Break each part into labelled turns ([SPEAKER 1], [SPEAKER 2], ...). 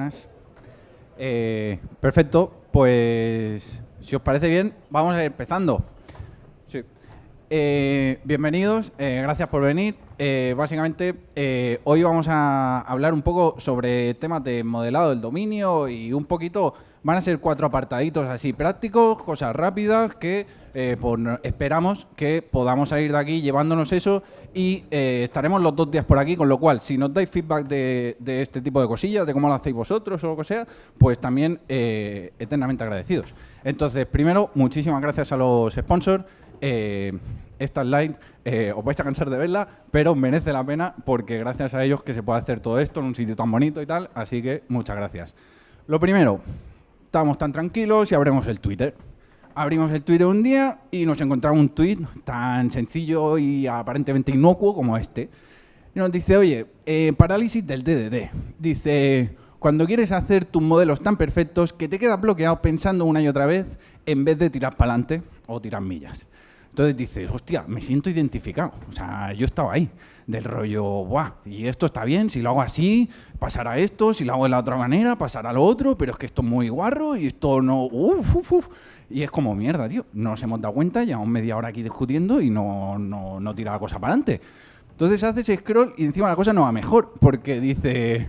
[SPEAKER 1] buenas. Perfecto, pues si os parece bien, vamos a ir empezando. Sí. Bienvenidos, gracias por venir. Básicamente, hoy vamos a hablar un poco sobre temas de modelado del dominio y un poquito, van a ser 4 apartaditos así prácticos, cosas rápidas que esperamos que podamos salir de aquí llevándonos eso y estaremos los 2 días por aquí, con lo cual, si nos dais feedback de este tipo de cosillas, de cómo lo hacéis vosotros o lo que sea, pues también eternamente agradecidos. Entonces, primero, muchísimas gracias a los sponsors. Esta slide os vais a cansar de verla, pero merece la pena porque gracias a ellos que se puede hacer todo esto en un sitio tan bonito y tal, así que muchas gracias. Lo primero, estamos tan tranquilos y abrimos el Twitter. Abrimos el Twitter un día y nos encontramos un tweet tan sencillo y aparentemente inocuo como este. Y nos dice, oye, parálisis del DDD. Dice, cuando quieres hacer tus modelos tan perfectos que te quedas bloqueado pensando una y otra vez en vez de tirar para adelante o tirar millas. Entonces dices, hostia, me siento identificado. O sea, yo estaba ahí, del rollo, buah, y esto está bien, si lo hago así, pasará esto, si lo hago de la otra manera, pasará lo otro, pero es que esto es muy guarro y esto no... Y es como, mierda, tío, no nos hemos dado cuenta, llevamos media hora aquí discutiendo y no tira la cosa para adelante. Entonces haces scroll y encima la cosa no va mejor, porque dice...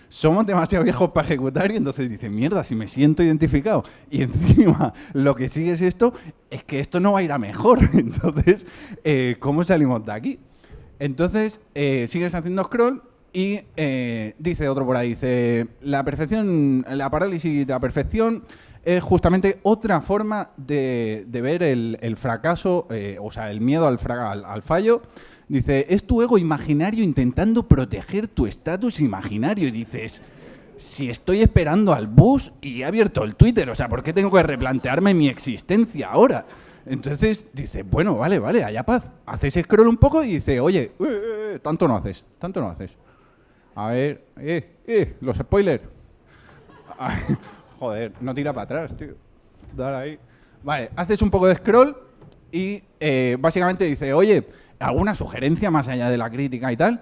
[SPEAKER 1] somos demasiado viejos para ejecutar y entonces dice, mierda, si me siento identificado y encima lo que sigue es esto, es que esto no va a ir a mejor. Entonces, ¿cómo salimos de aquí? Entonces, sigues haciendo scroll y dice otro por ahí, dice, la parálisis de la perfección es justamente otra forma de ver el fracaso, o sea, el miedo al fallo. Dice, es tu ego imaginario intentando proteger tu estatus imaginario. Y dices, si estoy esperando al bus y he abierto el Twitter, o sea, ¿por qué tengo que replantearme mi existencia ahora? Entonces dice, bueno, vale, haya paz. Haces scroll un poco y dice, oye, tanto no haces. A ver, los spoilers. Joder, no tira para atrás, tío. Dale ahí. Vale, haces un poco de scroll y básicamente dice, oye, alguna sugerencia más allá de la crítica y tal.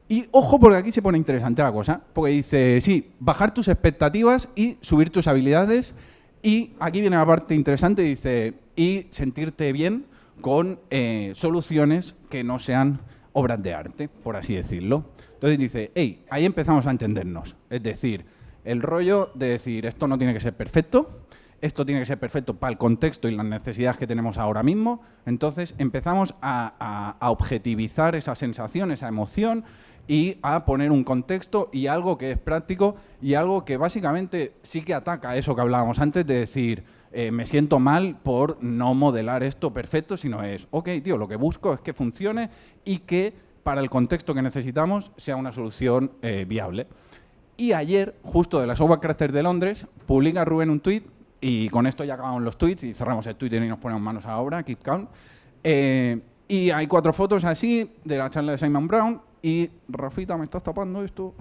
[SPEAKER 1] Y ojo, porque aquí se pone interesante la cosa, porque dice, sí, bajar tus expectativas y subir tus habilidades. Y aquí viene la parte interesante, dice, y sentirte bien con soluciones que no sean obras de arte, por así decirlo. Entonces dice, hey, ahí empezamos a entendernos. Es decir, el rollo de decir, esto no tiene que ser perfecto, esto tiene que ser perfecto para el contexto y las necesidades que tenemos ahora mismo. Entonces empezamos a objetivizar esa sensación, esa emoción y a poner un contexto y algo que es práctico y algo que básicamente sí que ataca eso que hablábamos antes de decir me siento mal por no modelar esto perfecto, sino es, ok, tío, lo que busco es que funcione y que para el contexto que necesitamos sea una solución viable. Y ayer, justo de la Software Crafter de Londres, publica Rubén un tweet. Y con esto ya acabamos los tweets y cerramos el Twitter y nos ponemos manos a la obra, keep calm. Y hay 4 fotos así de la charla de Simon Brown y Rafita, ¿me estás tapando esto?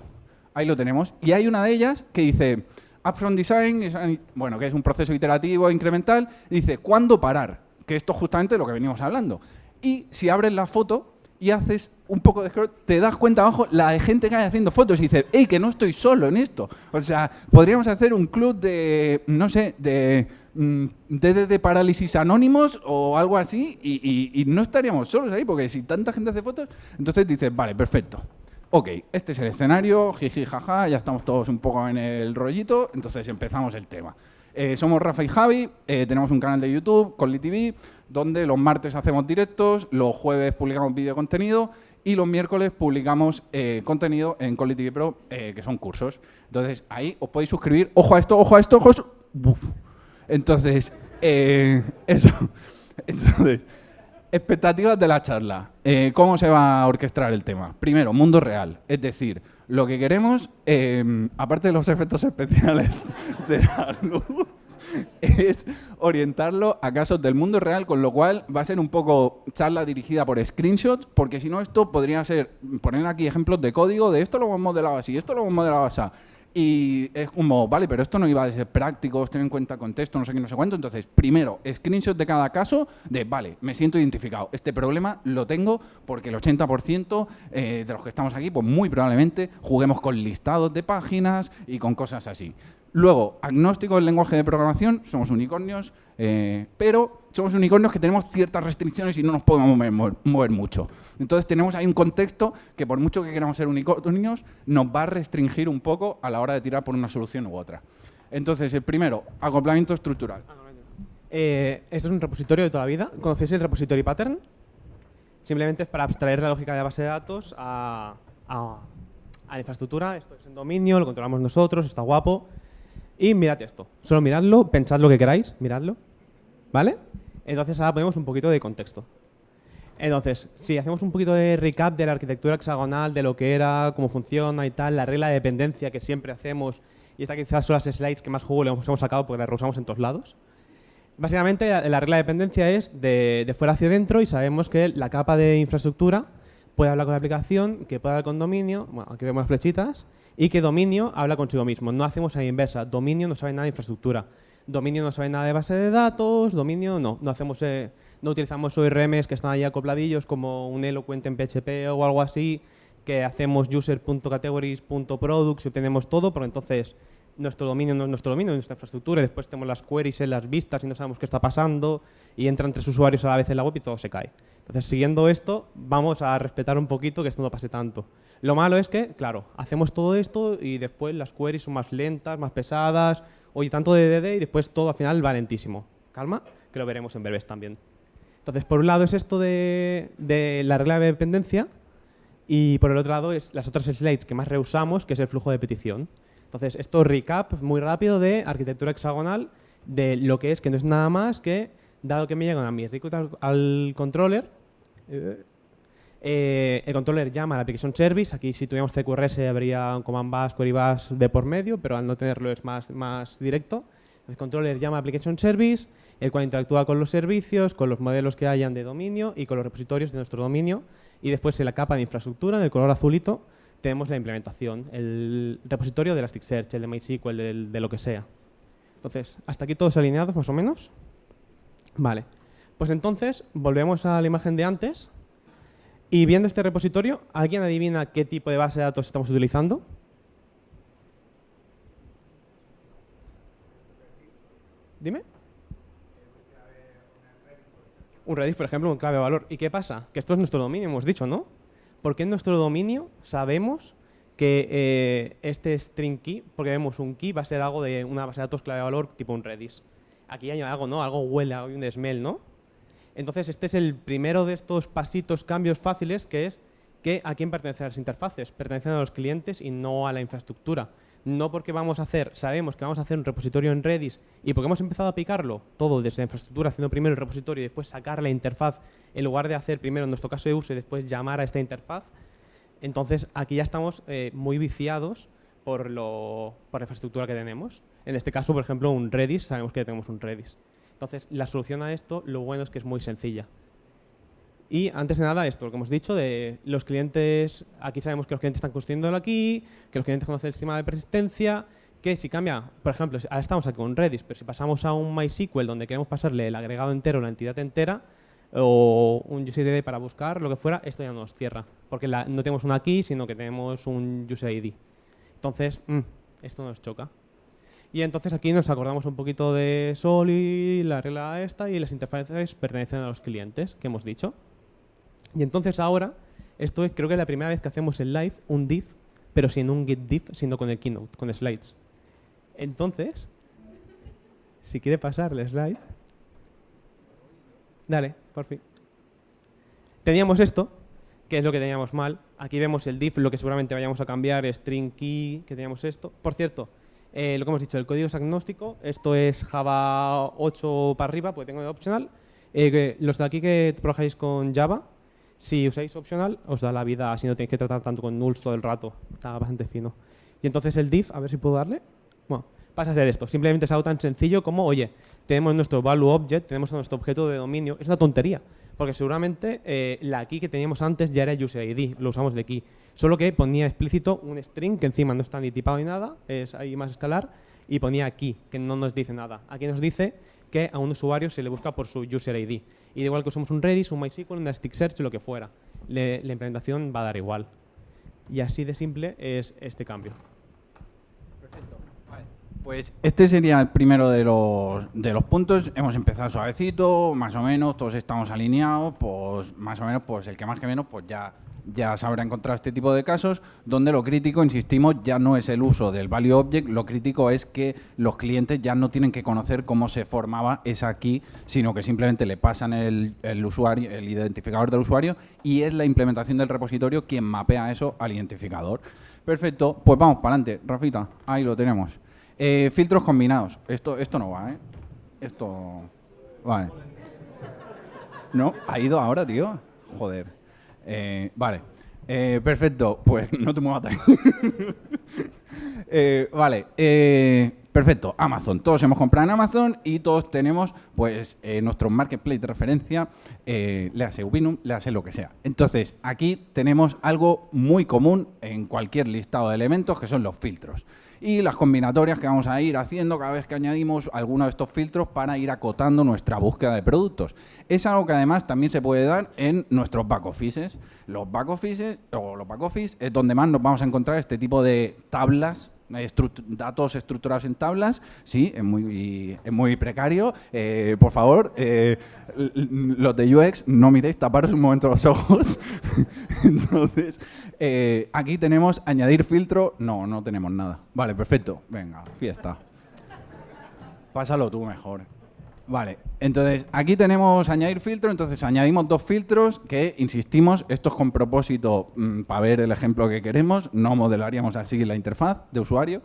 [SPEAKER 1] Ahí lo tenemos. Y hay una de ellas que dice, Upfront Design, bueno, que es un proceso iterativo incremental, dice, ¿cuándo parar? Que esto es justamente lo que venimos hablando. Y si abres la foto y haces un poco de scroll, te das cuenta abajo la de gente que hay haciendo fotos y dices, hey, que no estoy solo en esto. O sea, podríamos hacer un club de, no sé, de parálisis anónimos o algo así y no estaríamos solos ahí, porque si tanta gente hace fotos, entonces dices, vale, perfecto. Ok, este es el escenario, jiji, jaja, ya estamos todos un poco en el rollito, entonces empezamos el tema. Somos Rafa y Javi, tenemos un canal de YouTube, Colly TV, donde los martes hacemos directos, los jueves publicamos vídeo contenido y los miércoles publicamos contenido en Colly TV Pro, que son cursos. Entonces, ahí os podéis suscribir. Ojo a esto, ojo a esto, ojo a esto. Buf. Entonces, eso. Entonces, expectativas de la charla. ¿Cómo se va a orquestar el tema? Primero, mundo real. Es decir, lo que queremos, aparte de los efectos especiales de la luz, es orientarlo a casos del mundo real, con lo cual va a ser un poco charla dirigida por screenshots, porque si no esto podría ser poner aquí ejemplos de código de esto lo hemos modelado así, esto lo hemos modelado así. Y es como, vale, pero esto no iba a ser práctico, tener en cuenta contexto, no sé qué, no sé cuánto. Entonces, primero, screenshot de cada caso de, vale, me siento identificado. Este problema lo tengo porque el 80% de los que estamos aquí, pues muy probablemente juguemos con listados de páginas y con cosas así. Luego, agnóstico del lenguaje de programación, somos unicornios, pero somos unicornios que tenemos ciertas restricciones y no nos podemos mover mucho. Entonces tenemos ahí un contexto que por mucho que queramos ser unicornios, nos va a restringir un poco a la hora de tirar por una solución u otra. Entonces, el primero, acoplamiento estructural.
[SPEAKER 2] Esto es un repositorio de toda la vida. ¿Conocéis el repository pattern? Simplemente es para abstraer la lógica de la base de datos a la infraestructura. Esto es en dominio, lo controlamos nosotros, está guapo. Y mirad esto. Solo miradlo, pensad lo que queráis, miradlo. ¿Vale? Entonces ahora ponemos un poquito de contexto. Entonces, si hacemos un poquito de recap de la arquitectura hexagonal, de lo que era, cómo funciona y tal, la regla de dependencia que siempre hacemos, y esta quizás son las slides que más juego le hemos sacado porque las reusamos en todos lados. Básicamente, la regla de dependencia es de fuera hacia adentro y sabemos que la capa de infraestructura puede hablar con la aplicación, que puede hablar con dominio, bueno, aquí vemos las flechitas, y que dominio habla consigo mismo. No hacemos a la inversa. Dominio no sabe nada de infraestructura. Dominio no sabe nada de base de datos. Dominio no. No utilizamos ORMs que están ahí acopladillos como un Eloquent en PHP o algo así, que hacemos user.categories.products y obtenemos todo, porque entonces nuestro dominio no es nuestro dominio, es nuestra infraestructura, y después tenemos las queries en las vistas y no sabemos qué está pasando, y entran 3 usuarios a la vez en la web y todo se cae. Entonces, siguiendo esto, vamos a respetar un poquito que esto no pase tanto. Lo malo es que, claro, hacemos todo esto y después las queries son más lentas, más pesadas, oye, tanto de DD y después todo al final va lentísimo. Calma, que lo veremos en breves también. Entonces, por un lado es esto de la regla de dependencia y por el otro lado es las otras slides que más reusamos, que es el flujo de petición. Entonces, esto recap muy rápido de arquitectura hexagonal, de lo que es que no es nada más que, dado que me llegan a mi request al controller, el controller llama a la application service. Aquí si tuviéramos CQRS habría un command bus, query bus de por medio, pero al no tenerlo es más directo. El controller llama a application service, el cual interactúa con los servicios, con los modelos que hayan de dominio y con los repositorios de nuestro dominio. Y después en la capa de infraestructura, en el color azulito, tenemos la implementación, el repositorio de Elasticsearch, el de MySQL, de lo que sea. Entonces, hasta aquí todos alineados más o menos. Vale, pues entonces volvemos a la imagen de antes y viendo este repositorio, ¿alguien adivina qué tipo de base de datos estamos utilizando? Dime. Un Redis, por ejemplo, un clave de valor. ¿Y qué pasa? Que esto es nuestro dominio, hemos dicho, ¿no? Porque en nuestro dominio sabemos que este string key, porque vemos un key, va a ser algo de una base de datos clave de valor tipo un Redis. Aquí hay algo, ¿no? Algo huele, hay un smell, ¿no? Entonces, este es el primero de estos pasitos, cambios fáciles, que es que a quién pertenecen las interfaces. Pertenecen a los clientes y no a la infraestructura. No porque sabemos que vamos a hacer un repositorio en Redis y porque hemos empezado a picarlo todo desde la infraestructura, haciendo primero el repositorio y después sacar la interfaz, en lugar de hacer primero, en nuestro caso de uso, y después llamar a esta interfaz. Entonces, aquí ya estamos muy viciados por la infraestructura que tenemos. En este caso, por ejemplo, un Redis, sabemos que tenemos un Redis. Entonces, la solución a esto, lo bueno es que es muy sencilla. Y antes de nada, esto, lo que hemos dicho de los clientes, aquí sabemos que los clientes están construyéndolo aquí, que los clientes conocen el sistema de persistencia, que si cambia, por ejemplo, ahora estamos aquí con Redis, pero si pasamos a un MySQL donde queremos pasarle el agregado entero, la entidad entera, o un USERID para buscar, lo que fuera, esto ya nos cierra, porque no tenemos una key, sino que tenemos un USERID. Entonces, esto nos choca. Y entonces aquí nos acordamos un poquito de Solid, la regla esta, y las interfaces pertenecen a los clientes, que hemos dicho. Y entonces ahora, esto es, creo que es la primera vez que hacemos en live un div, pero sin un git div, sino con el keynote, con slides. Entonces, si quiere pasar el slide. Dale, por fin. Teníamos esto, que es lo que teníamos mal. Aquí vemos el div, lo que seguramente vayamos a cambiar, string key, que teníamos esto. Por cierto, lo que hemos dicho, el código es agnóstico. Esto es Java 8 para arriba, porque tengo optional. Los de aquí que trabajáis con Java, si usáis optional, os da la vida, así no tenéis que tratar tanto con nulls todo el rato. Está bastante fino. Y entonces el div, a ver si puedo darle. Bueno, pasa a ser esto. Simplemente es algo tan sencillo como, oye, tenemos nuestro value object, tenemos nuestro objeto de dominio. Es una tontería, Porque seguramente la key que teníamos antes ya era user ID, lo usamos de key. Solo que ponía explícito un string que encima no está ni tipado ni nada, es ahí más escalar, y ponía key, que no nos dice nada. Aquí nos dice que a un usuario se le busca por su user ID. Y de igual que usamos un Redis, un MySQL, un Elasticsearch, lo que fuera. La implementación va a dar igual. Y así de simple es este cambio.
[SPEAKER 1] Perfecto. Vale. Pues este sería el primero de los puntos. Hemos empezado suavecito, más o menos, todos estamos alineados, pues más o menos, pues el que más que menos, pues ya se habrá encontrado este tipo de casos, donde lo crítico, insistimos, ya no es el uso del value object, lo crítico es que los clientes ya no tienen que conocer cómo se formaba esa key, sino que simplemente le pasan el usuario, el identificador del usuario, y es la implementación del repositorio quien mapea eso al identificador. Perfecto, pues vamos para adelante, Rafita, ahí lo tenemos. Filtros combinados, esto no va, ¿eh? Esto... Vale. No, ha ido ahora, tío. Joder. Vale. Perfecto. Pues no te muevas ahí. Vale. Perfecto. Amazon. Todos hemos comprado en Amazon y todos tenemos pues nuestro marketplace de referencia, léase Ubinum, léase lo que sea. Entonces, aquí tenemos algo muy común en cualquier listado de elementos, que son los filtros. Y las combinatorias que vamos a ir haciendo cada vez que añadimos alguno de estos filtros para ir acotando nuestra búsqueda de productos. Es algo que además también se puede dar en nuestros back offices. Los back offices es donde más nos vamos a encontrar este tipo de tablas, datos estructurados en tablas. Sí, es muy precario. Por favor, los de UX, no miréis, taparos un momento los ojos. Entonces, aquí tenemos añadir filtro. No tenemos nada. Vale, perfecto. Venga, fiesta. Pásalo tú mejor. Vale, entonces aquí tenemos añadir filtro, entonces añadimos dos filtros que, insistimos, esto es con propósito para ver el ejemplo que queremos, no modelaríamos así la interfaz de usuario,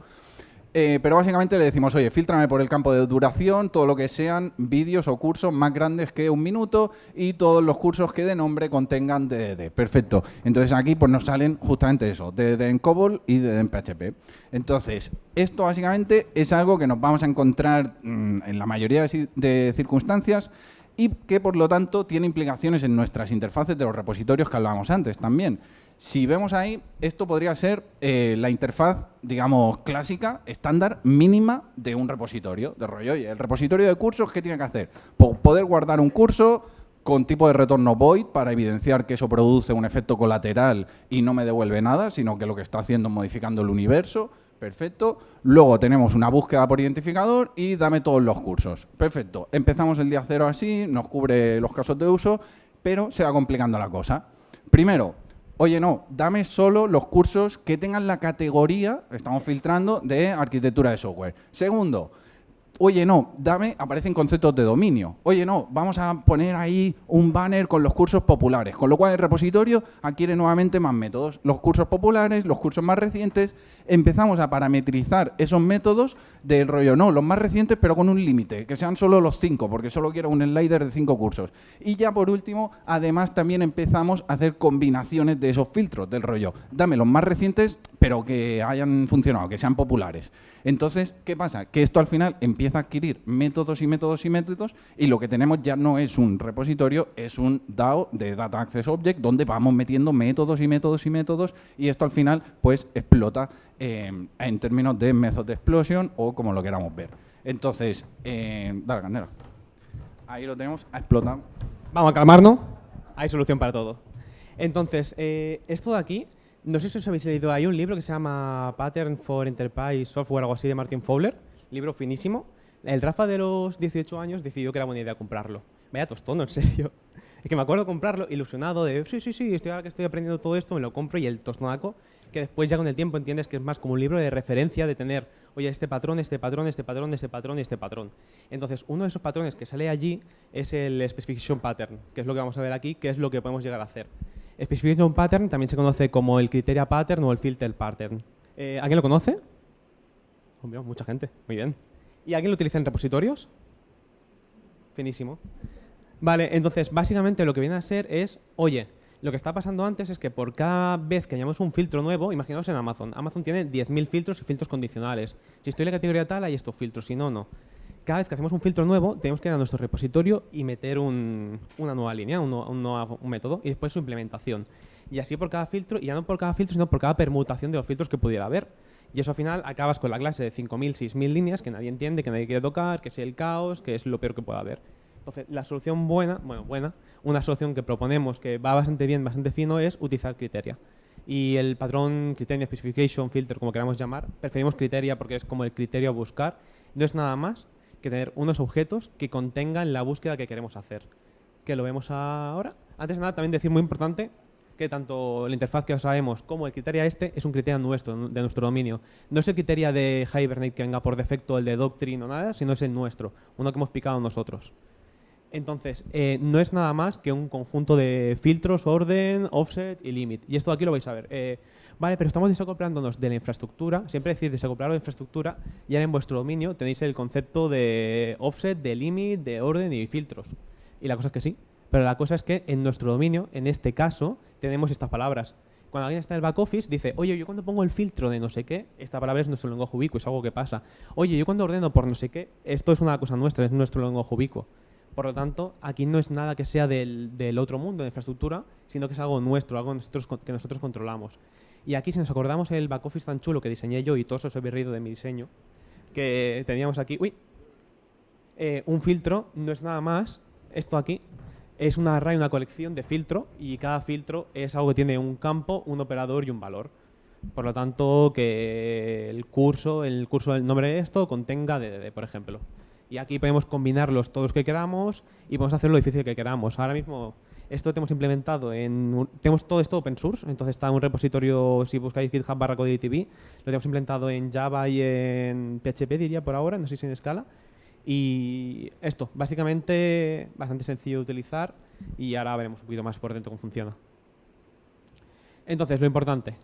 [SPEAKER 1] pero básicamente le decimos, oye, fíltrame por el campo de duración todo lo que sean vídeos o cursos más grandes que 1 minuto y todos los cursos que de nombre contengan DDD. Perfecto. Entonces aquí pues nos salen justamente eso, DDD en COBOL y DDD en PHP. Entonces, esto básicamente es algo que nos vamos a encontrar en la mayoría de circunstancias y que por lo tanto tiene implicaciones en nuestras interfaces de los repositorios que hablábamos antes también. Si vemos ahí, esto podría ser la interfaz, digamos, clásica, estándar, mínima de un repositorio. De rollo, oye, el repositorio de cursos, ¿qué tiene que hacer? Poder guardar un curso con tipo de retorno void para evidenciar que eso produce un efecto colateral y no me devuelve nada, sino que lo que está haciendo es modificando el universo. Perfecto. Luego tenemos una búsqueda por identificador y dame todos los cursos. Perfecto. Empezamos el día 0 así, nos cubre los casos de uso, pero se va complicando la cosa. Primero, oye, no, dame solo los cursos que tengan la categoría, estamos filtrando, de arquitectura de software. Segundo, oye, no, aparecen conceptos de dominio. Oye, no, vamos a poner ahí un banner con los cursos populares. Con lo cual el repositorio adquiere nuevamente más métodos. Los cursos populares, los cursos más recientes. Empezamos a parametrizar esos métodos del rollo, no, los más recientes pero con un límite, que sean solo los 5, porque solo quiero un slider de 5 cursos. Y ya por último, además también empezamos a hacer combinaciones de esos filtros del rollo. Dame los más recientes pero que hayan funcionado, que sean populares. Entonces, ¿qué pasa? Que esto al final empieza a adquirir métodos y métodos y métodos y lo que tenemos ya no es un repositorio, es un DAO de Data Access Object donde vamos metiendo métodos y métodos y métodos y esto al final pues explota en términos de method explosion o como lo queramos ver. Entonces, dale, Candela. Ahí lo tenemos, ha explotado.
[SPEAKER 2] Vamos a calmarnos, hay solución para todo. Entonces, esto de aquí, no sé si os habéis leído, hay un libro que se llama Pattern for Enterprise Software, algo así, de Martin Fowler, libro finísimo. El Rafa de los 18 años decidió que era buena idea comprarlo. Vaya tostón, en serio. Es que me acuerdo comprarlo ilusionado de, sí, ahora que estoy aprendiendo todo esto, me lo compro y el tostonaco, que después ya con el tiempo entiendes que es más como un libro de referencia de tener, oye, este patrón, este patrón, este patrón, este patrón y este patrón. Entonces, uno de esos patrones que sale allí es el Specification Pattern, que es lo que vamos a ver aquí, que es lo que podemos llegar a hacer. Specification Pattern también se conoce como el Criteria Pattern o el Filter Pattern. ¿Alguien lo conoce? Hombre, mucha gente. Muy bien. ¿Y alguien lo utiliza en repositorios? Finísimo. Vale, entonces, básicamente lo que viene a ser es, oye, lo que está pasando antes es que por cada vez que añadimos un filtro nuevo, imaginaos en Amazon. Amazon tiene 10.000 filtros y filtros condicionales. Si estoy en la categoría tal, hay estos filtros, si no, no. cada vez que hacemos un filtro nuevo, tenemos que ir a nuestro repositorio y meter una nueva línea, un método, y después su implementación. Y así por cada filtro, y ya no por cada filtro, sino por cada permutación de los filtros que pudiera haber. Y eso al final acabas con la clase de 5.000, 6.000 líneas que nadie entiende, que nadie quiere tocar, que es el caos, que es lo peor que pueda haber. Entonces, la solución buena, una solución que proponemos que va bastante bien, bastante fino, es utilizar Criteria. Y el patrón Criteria Specification Filter, como queramos llamar, preferimos Criteria porque es como el criterio a buscar. No es nada más que tener unos objetos que contengan la búsqueda que queremos hacer. Que lo vemos ahora. Antes de nada, también decir muy importante que tanto la interfaz que sabemos como el criterio es un criterio nuestro, de nuestro dominio. No es el criterio de Hibernate que venga por defecto, el de Doctrine o nada, sino es el nuestro, uno que hemos picado nosotros. Entonces, no es nada más que un conjunto de filtros, orden, offset y limit. Y esto aquí lo vais a ver. Vale, pero estamos desacoplándonos de la infraestructura. Siempre decís desacoplar de la infraestructura y ahora en vuestro dominio tenéis el concepto de offset, de limit, de orden y filtros. Y la cosa es que sí. Pero la cosa es que en nuestro dominio, en este caso, tenemos estas palabras. Cuando alguien está en el back office, dice, oye, yo cuando pongo el filtro de no sé qué, esta palabra es nuestro lenguaje ubicuo, es algo que pasa. Oye, yo cuando ordeno por no sé qué, esto es una cosa nuestra, es nuestro lenguaje ubicuo. Por lo tanto, aquí no es nada que sea del otro mundo, de infraestructura, sino que es algo nuestro, algo que nosotros controlamos. Y aquí, si nos acordamos el back office tan chulo que diseñé yo, y todos os habéis reído de mi diseño, que teníamos aquí, un filtro no es nada más, esto aquí, es una array, una colección de filtro, y cada filtro es algo que tiene un campo, un operador y un valor. Por lo tanto, que el curso del nombre de esto contenga DDD, por ejemplo. Y aquí podemos combinarlos todos que queramos y podemos hacer lo difícil que queramos. Ahora mismo esto tenemos implementado tenemos todo esto open source, entonces está en un repositorio, si buscáis GitHub/CodeDTV, lo tenemos implementado en Java y en PHP, diría por ahora, no sé si en Scala. Y esto, básicamente bastante sencillo de utilizar y ahora veremos un poquito más por dentro cómo funciona. Entonces, lo importante,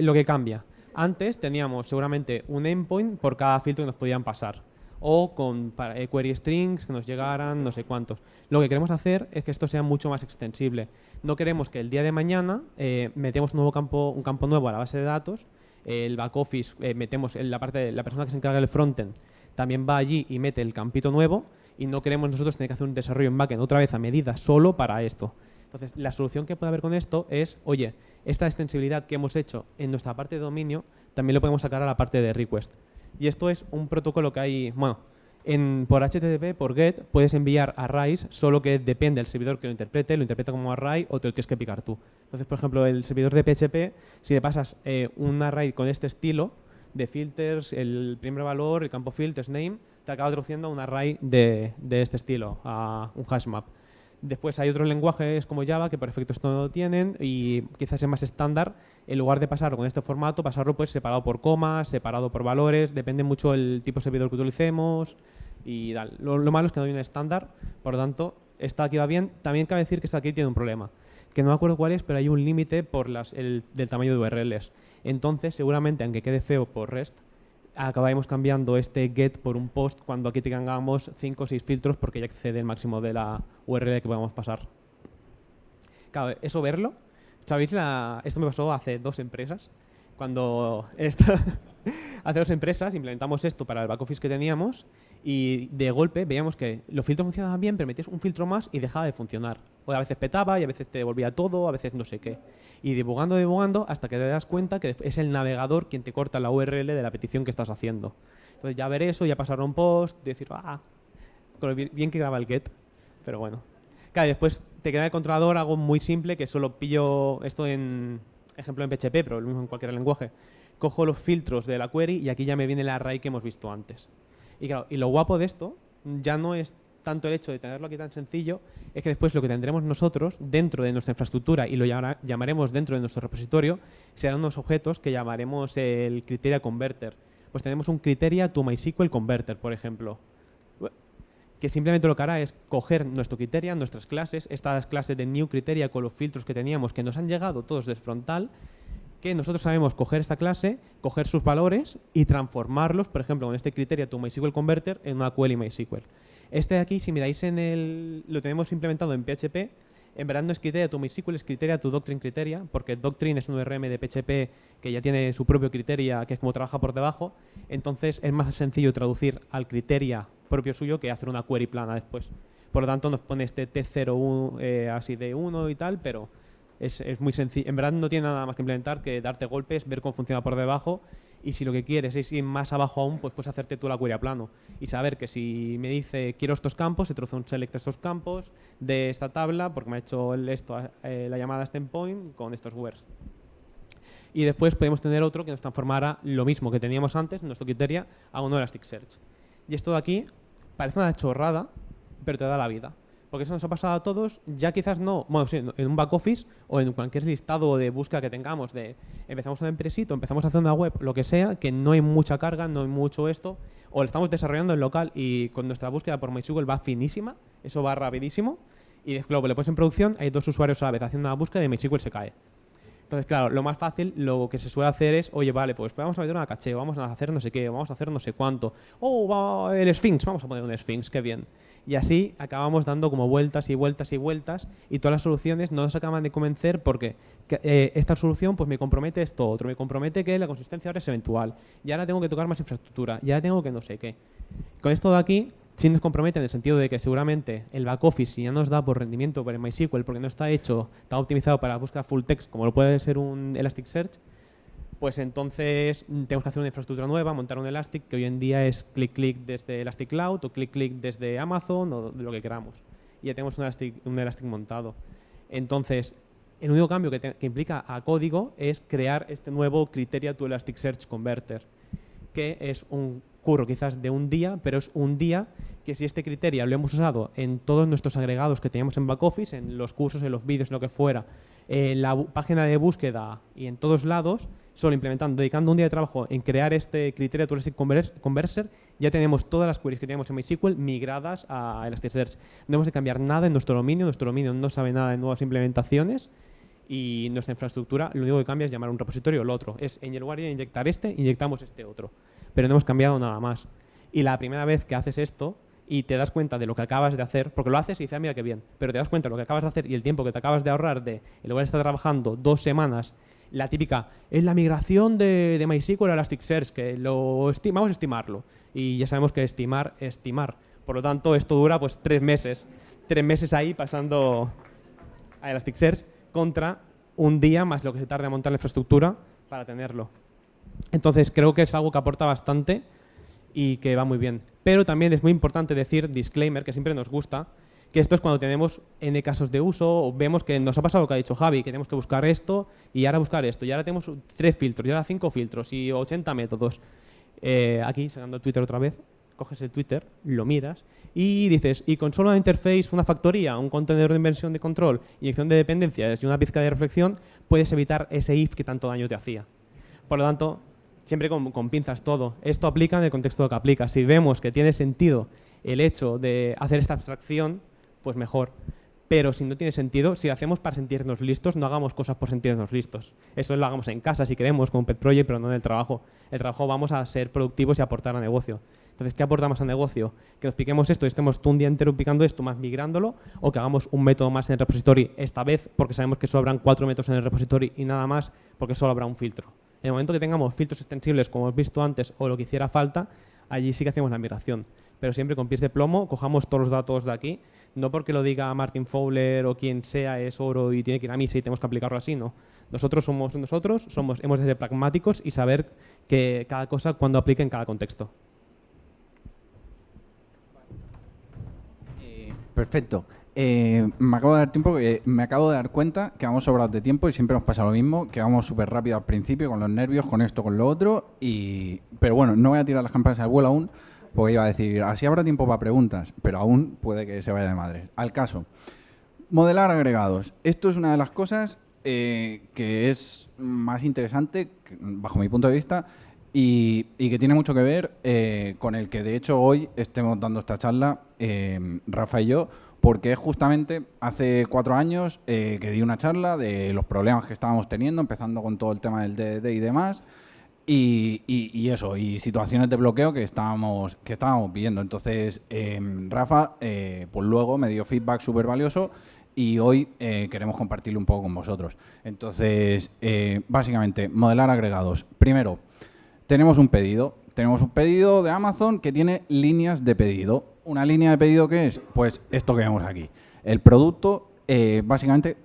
[SPEAKER 2] lo que cambia. Antes teníamos seguramente un endpoint por cada filtro que nos podían pasar o con query strings que nos llegaran, no sé cuántos. Lo que queremos hacer es que esto sea mucho más extensible. No queremos que el día de mañana metemos un campo nuevo a la base de datos, el back office, metemos en la persona que se encarga del frontend también va allí y mete el campito nuevo y no queremos nosotros tener que hacer un desarrollo en backend otra vez a medida solo para esto. Entonces, la solución que puede haber con esto es, oye, esta extensibilidad que hemos hecho en nuestra parte de dominio también lo podemos sacar a la parte de request. Y esto es un protocolo que hay, bueno, por HTTP, por GET, puedes enviar arrays, solo que depende del servidor que lo interpreta como array o te lo tienes que picar tú. Entonces, por ejemplo, el servidor de PHP, si le pasas un array con este estilo de filters, el primer valor, el campo filters, name, te acaba traduciendo a un array de este estilo, a un hash map. Después hay otros lenguajes como Java que por defecto esto no lo tienen y quizás es más estándar, en lugar de pasarlo con este formato, pasarlo pues separado por comas, separado por valores, depende mucho del tipo de servidor que utilicemos y tal. Lo malo es que no hay un estándar, por lo tanto, esta aquí va bien. También cabe decir que esta aquí tiene un problema, que no me acuerdo cuál es, pero hay un límite del tamaño de URLs. Entonces, seguramente, aunque quede feo por REST, acabaremos cambiando este get por un post cuando aquí tengamos 5 o 6 filtros porque ya excede el máximo de la URL que podemos pasar. Claro, eso verlo. ¿Sabéis? Esto me pasó hace 2 empresas. Hace 2 empresas implementamos esto para el back office que teníamos y de golpe veíamos que los filtros funcionaban bien, pero metías un filtro más y dejaba de funcionar. O a veces petaba y a veces te devolvía todo, a veces no sé qué. Y debugando hasta que te das cuenta que es el navegador quien te corta la URL de la petición que estás haciendo. Entonces ya ver eso, ya pasar a un post, decir, con lo bien que graba el get, pero bueno. Claro, y después te queda el controlador algo muy simple que solo pillo esto en ejemplo en PHP, pero lo mismo en cualquier lenguaje. Cojo los filtros de la query y aquí ya me viene el array que hemos visto antes. Y claro, y lo guapo de esto ya no es tanto el hecho de tenerlo aquí tan sencillo, es que después lo que tendremos nosotros dentro de nuestra infraestructura y lo llamaremos dentro de nuestro repositorio serán unos objetos que llamaremos el Criteria Converter. Pues tenemos un Criteria to MySQL Converter, por ejemplo, que simplemente lo que hará es coger nuestro Criteria, nuestras clases, estas clases de New Criteria con los filtros que teníamos que nos han llegado todos del frontal, que nosotros sabemos coger esta clase, coger sus valores y transformarlos, por ejemplo, con este Criteria to MySQL Converter en una query MySQL. Este de aquí, si miráis lo tenemos implementado en PHP, en verdad no es Criteria to MySQL, es Criteria to Doctrine Criteria, porque Doctrine es un ORM de PHP que ya tiene su propio Criteria, que es como trabaja por debajo, entonces es más sencillo traducir al Criteria propio suyo que hacer una query plana después. Por lo tanto, nos pone este T01 así de 1 y tal, pero es muy sencillo. En verdad no tiene nada más que implementar que darte golpes, ver cómo funciona por debajo, y si lo que quieres es ir más abajo aún, pues puedes hacerte tú la query a plano y saber que si me dice quiero estos campos, se troza un select de estos campos de esta tabla porque me ha hecho la llamada stem point con estos wheres. Y después podemos tener otro que nos transformará lo mismo que teníamos antes, nuestro criteria, a un Elasticsearch. Y esto de aquí parece una chorrada, pero te da la vida. Porque eso nos ha pasado a todos, ya quizás no, bueno, sí, en un back office o en cualquier listado de búsqueda que tengamos de empezamos una empresita, empezamos a hacer una web, lo que sea, que no hay mucha carga, no hay mucho esto, o lo estamos desarrollando en local y con nuestra búsqueda por MySQL va finísima, eso va rapidísimo, y luego le pones en producción, hay 2 usuarios a la vez haciendo una búsqueda y MySQL se cae. Entonces, claro, lo más fácil, lo que se suele hacer es, oye, vale, pues vamos a meter una caché, vamos a hacer no sé qué, vamos a hacer no sé cuánto. Oh, el Sphinx, vamos a poner un Sphinx, qué bien. Y así acabamos dando como vueltas y vueltas y vueltas y todas las soluciones no nos acaban de convencer porque esta solución pues me compromete esto otro, me compromete que la consistencia ahora es eventual y ahora tengo que tocar más infraestructura y ahora tengo que no sé qué. Con esto de aquí sí nos compromete en el sentido de que seguramente el back office si ya nos da por rendimiento por el MySQL porque no está hecho, está optimizado para búsqueda full text como lo puede ser un Elasticsearch, pues entonces tenemos que hacer una infraestructura nueva, montar un Elastic, que hoy en día es clic-clic desde Elastic Cloud o clic-clic desde Amazon o de lo que queramos. Y ya tenemos un Elastic montado. Entonces, el único cambio que implica a código es crear este nuevo Criteria to Elasticsearch Converter, que es un curro quizás de un día, pero es un día que si este criterio lo hemos usado en todos nuestros agregados que teníamos en back office, en los cursos, en los vídeos, en lo que fuera, en la página de búsqueda y en todos lados, solo implementando, dedicando un día de trabajo en crear este criterio to Elastic Converter, ya tenemos todas las queries que teníamos en MySQL migradas a Elasticsearch. No hemos de cambiar nada en nuestro dominio no sabe nada de nuevas implementaciones y nuestra infraestructura lo único que cambia es llamar un repositorio o el otro. Es en lugar de inyectar inyectamos este otro. Pero no hemos cambiado nada más. Y la primera vez que haces esto y te das cuenta de lo que acabas de hacer, porque lo haces y dices, mira qué bien, pero te das cuenta de lo que acabas de hacer y el tiempo que te acabas de ahorrar en lugar de estar trabajando 2 semanas, la típica, es la migración de MySQL a Elasticsearch, que vamos a estimarlo. Y ya sabemos que estimar es estimar. Por lo tanto, esto dura pues 3 meses. 3 meses ahí pasando a Elasticsearch contra un día más lo que se tarda en montar la infraestructura para tenerlo. Entonces, creo que es algo que aporta bastante y que va muy bien. Pero también es muy importante decir, disclaimer, que siempre nos gusta, que esto es cuando tenemos N casos de uso o vemos que nos ha pasado lo que ha dicho Javi, que tenemos que buscar esto y ahora buscar esto. Y ahora tenemos 3 filtros, y ahora 5 filtros y 80 métodos. Aquí, sacando el Twitter otra vez, coges el Twitter, lo miras y dices, y con solo una interface, una factoría, un contenedor de inversión de control, inyección de dependencias y una pizca de reflexión, puedes evitar ese if que tanto daño te hacía. Por lo tanto, siempre con pinzas todo. Esto aplica en el contexto que aplica. Si vemos que tiene sentido el hecho de hacer esta abstracción, pues mejor. Pero si no tiene sentido, si lo hacemos para sentirnos listos, no hagamos cosas por sentirnos listos. Eso lo hagamos en casa si queremos, con un pet project, pero no en el trabajo. En el trabajo vamos a ser productivos y aportar a negocio. Entonces, ¿qué aportamos al negocio? Que nos piquemos esto y estemos todo un día entero picando esto, más migrándolo, o que hagamos un método más en el repository, esta vez porque sabemos que solo habrán 4 métodos en el repository y nada más porque solo habrá un filtro. En el momento que tengamos filtros extensibles, como hemos visto antes, o lo que hiciera falta, allí sí que hacemos la migración. Pero siempre con pies de plomo, cojamos todos los datos de aquí, no porque lo diga Martin Fowler o quien sea es oro y tiene que ir a misa y tenemos que aplicarlo así, no. Nosotros somos nosotros, hemos de ser pragmáticos y saber que cada cosa cuando aplique en cada contexto.
[SPEAKER 1] Perfecto. Me acabo de dar tiempo, me acabo de dar cuenta que vamos sobrados de tiempo y siempre nos pasa lo mismo, que vamos súper rápido al principio con los nervios, con esto, con lo otro. Pero bueno, no voy a tirar las campanas al vuelo aún, porque iba a decir, así habrá tiempo para preguntas, pero aún puede que se vaya de madre. Al caso, modelar agregados. Esto es una de las cosas que es más interesante, bajo mi punto de vista, y que tiene mucho que ver con el que de hecho hoy estemos dando esta charla, Rafa y yo, porque es justamente hace 4 años que di una charla de los problemas que estábamos teniendo, empezando con todo el tema del DDD y demás, y eso, y situaciones de bloqueo que estábamos viviendo. Entonces, Rafa, pues luego me dio feedback súper valioso y hoy queremos compartirlo un poco con vosotros. Entonces, básicamente, modelar agregados. Primero, tenemos un pedido, tenemos un pedido de Amazon que tiene líneas de pedido. ¿Una línea de pedido qué es? Pues esto que vemos aquí. El producto, básicamente...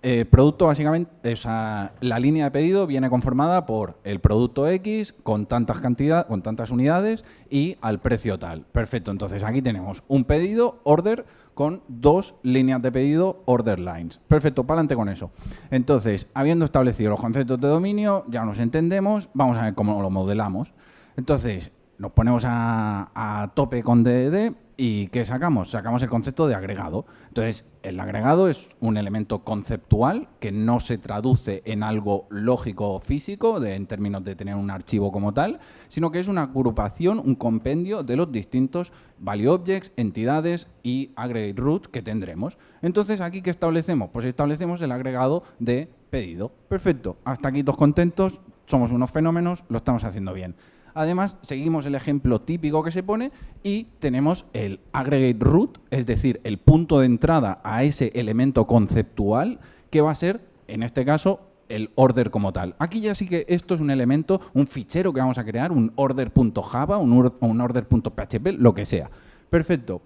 [SPEAKER 1] El producto, básicamente, o sea, la línea de pedido viene conformada por el producto X con tantas unidades y al precio tal. Perfecto, entonces aquí tenemos un pedido, order, con 2 líneas de pedido, order lines. Perfecto, para adelante con eso. Entonces, habiendo establecido los conceptos de dominio, ya nos entendemos, vamos a ver cómo lo modelamos. Entonces, nos ponemos a tope con DDD y ¿qué sacamos? Sacamos el concepto de agregado. Entonces, el agregado es un elemento conceptual que no se traduce en algo lógico o físico, en términos de tener un archivo como tal, sino que es una agrupación, un compendio de los distintos value objects, entidades y aggregate root que tendremos. Entonces, ¿aquí qué establecemos? Pues establecemos el agregado de pedido. Perfecto, hasta aquí todos contentos, somos unos fenómenos, lo estamos haciendo bien. Además, seguimos el ejemplo típico que se pone y tenemos el aggregate root, es decir, el punto de entrada a ese elemento conceptual que va a ser, en este caso, el order como tal. Aquí ya sí que esto es un elemento, un fichero que vamos a crear, un order.java, un order.php, lo que sea. Perfecto.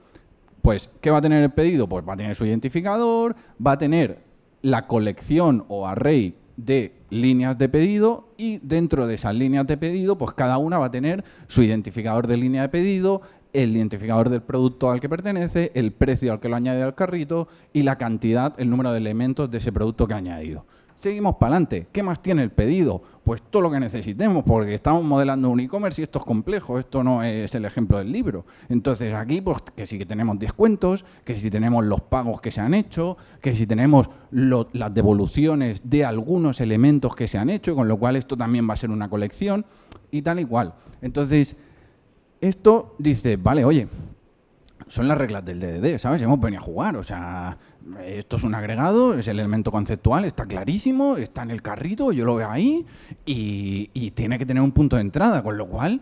[SPEAKER 1] Pues, ¿qué va a tener el pedido? Pues va a tener su identificador, va a tener la colección o array de líneas de pedido y dentro de esas líneas de pedido, pues cada una va a tener su identificador de línea de pedido, el identificador del producto al que pertenece, el precio al que lo añade al carrito y la cantidad, el número de elementos de ese producto que ha añadido. Seguimos para adelante. ¿Qué más tiene el pedido? Pues todo lo que necesitemos, porque estamos modelando un e-commerce y esto es complejo, esto no es el ejemplo del libro. Entonces aquí, pues que sí que tenemos descuentos, que si tenemos los pagos que se han hecho, que si tenemos las devoluciones de algunos elementos que se han hecho, con lo cual esto también va a ser una colección y tal y cual. Entonces, esto dice, vale, oye, son las reglas del DDD, ¿sabes? Hemos venido a jugar, o sea, esto es un agregado, es el elemento conceptual, está clarísimo, está en el carrito, yo lo veo ahí y tiene que tener un punto de entrada, con lo cual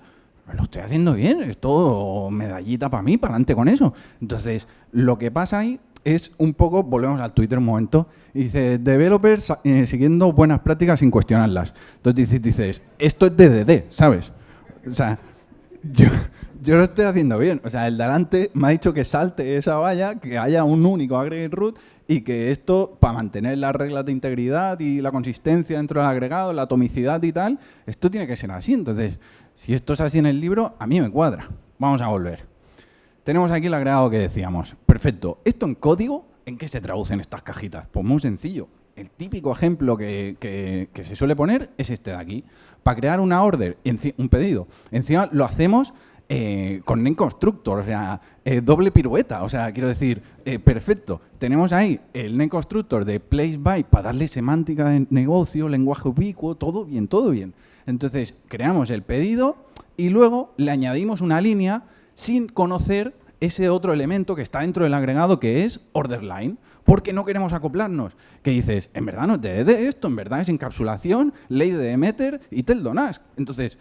[SPEAKER 1] lo estoy haciendo bien, es todo medallita para mí, para adelante con eso. Entonces, lo que pasa ahí es un poco, volvemos al Twitter un momento, y dice, developers siguiendo buenas prácticas sin cuestionarlas. Entonces dices, esto es DDD, ¿sabes? O sea, yo lo estoy haciendo bien. O sea, el de delante me ha dicho que salte esa valla, que haya un único aggregate root y que esto, para mantener las reglas de integridad y la consistencia dentro del agregado, la atomicidad y tal, esto tiene que ser así. Entonces, si esto es así en el libro, a mí me cuadra. Vamos a volver. Tenemos aquí el agregado que decíamos. Perfecto. ¿Esto en código, en qué se traducen estas cajitas? Pues muy sencillo. El típico ejemplo que se suele poner es este de aquí. Para crear una order, un pedido, encima lo hacemos con name constructor, o sea, doble pirueta. O sea, quiero decir, perfecto. Tenemos ahí el name constructor de place by para darle semántica de negocio, lenguaje ubicuo, todo bien, todo bien. Entonces, creamos el pedido y luego le añadimos una línea sin conocer ese otro elemento que está dentro del agregado que es order line, porque no queremos acoplarnos. Que dices, en verdad no es DDD esto, en verdad es encapsulación, ley de Demeter y Teldonask. Entonces,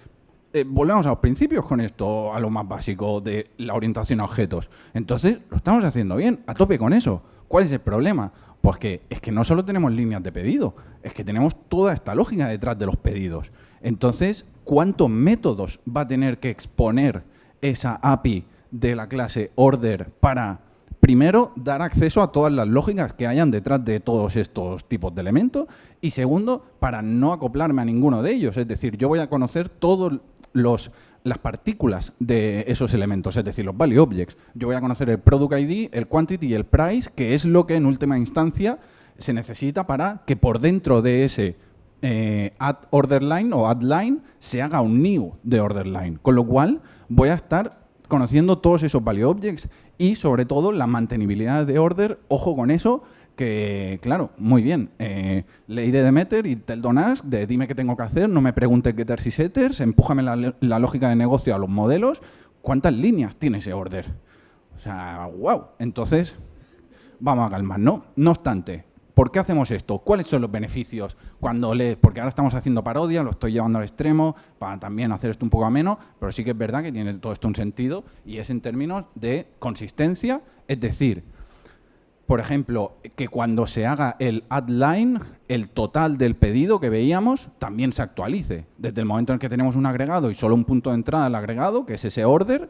[SPEAKER 1] volvemos a los principios con esto, a lo más básico de la orientación a objetos. Entonces, lo estamos haciendo bien, a tope con eso. ¿Cuál es el problema? Pues que es que no solo tenemos líneas de pedido, es que tenemos toda esta lógica detrás de los pedidos. Entonces, ¿cuántos métodos va a tener que exponer esa API de la clase order para, primero, dar acceso a todas las lógicas que hayan detrás de todos estos tipos de elementos? Y segundo, para no acoplarme a ninguno de ellos. Es decir, yo voy a conocer todas las partículas de esos elementos, es decir, los value objects. Yo voy a conocer el product ID, el quantity y el price, que es lo que en última instancia se necesita para que por dentro de ese add order line o add line se haga un new de order line. Con lo cual voy a estar conociendo todos esos value objects y sobre todo la mantenibilidad de order. Ojo con eso, que claro, muy bien, ley de Demeter y Teldonask de dime qué tengo que hacer, no me preguntes getters y setters, empújame la lógica de negocio a los modelos. ¿Cuántas líneas tiene ese order? O sea, wow. Entonces, vamos a calmarnos. No obstante, ¿por qué hacemos esto? ¿Cuáles son los beneficios cuando lees? Porque ahora estamos haciendo parodia, lo estoy llevando al extremo para también hacer esto un poco ameno, pero sí que es verdad que tiene todo esto un sentido y es en términos de consistencia. Es decir, por ejemplo, que cuando se haga el add line, el total del pedido que veíamos también se actualice. Desde el momento en que tenemos un agregado y solo un punto de entrada al agregado, que es ese order,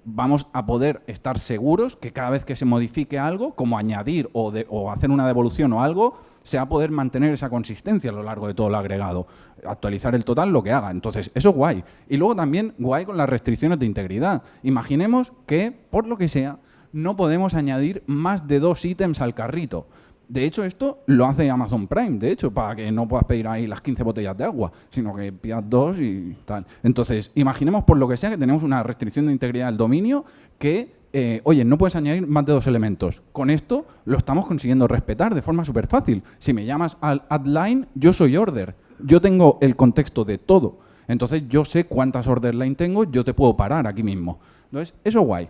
[SPEAKER 1] vamos a poder estar seguros que cada vez que se modifique algo, como añadir o hacer una devolución o algo, se va a poder mantener esa consistencia a lo largo de todo el agregado. Actualizar el total, lo que haga. Entonces, eso es guay. Y luego también guay con las restricciones de integridad. Imaginemos que, por lo que sea, no podemos añadir más de 2 ítems al carrito. De hecho, esto lo hace Amazon Prime, de hecho, para que no puedas pedir ahí las 15 botellas de agua, sino que pidas 2 y tal. Entonces, imaginemos por lo que sea que tenemos una restricción de integridad del dominio que, oye, no puedes añadir más de 2 elementos. Con esto lo estamos consiguiendo respetar de forma súper fácil. Si me llamas al add line, yo soy order. Yo tengo el contexto de todo. Entonces, yo sé cuántas order line tengo, yo te puedo parar aquí mismo. Entonces, eso es guay.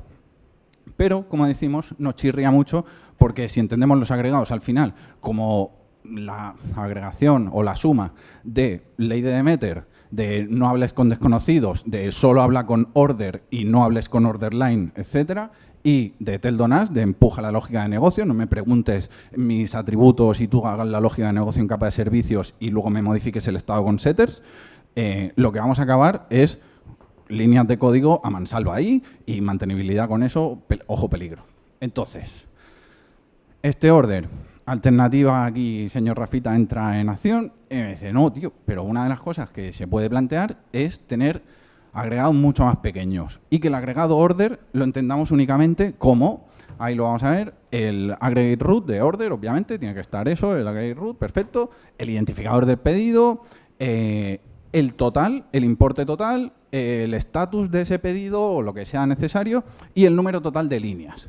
[SPEAKER 1] Pero, como decimos, nos chirría mucho porque si entendemos los agregados al final como la agregación o la suma de ley de Demeter, de no hables con desconocidos, de solo habla con order y no hables con order line, etcétera, y de tell don't ask, de empuja la lógica de negocio, no me preguntes mis atributos y tú hagas la lógica de negocio en capa de servicios y luego me modifiques el estado con setters, lo que vamos a acabar es líneas de código a mansalva ahí y mantenibilidad con eso, ojo peligro. Entonces, este order, alternativa aquí, señor Rafita, entra en acción y me dice, no, tío, pero una de las cosas que se puede plantear es tener agregados mucho más pequeños y que el agregado order lo entendamos únicamente como, ahí lo vamos a ver, el aggregate root de order, obviamente, tiene que estar eso, el aggregate root, perfecto, el identificador del pedido, el total, el importe total, el estatus de ese pedido o lo que sea necesario y el número total de líneas.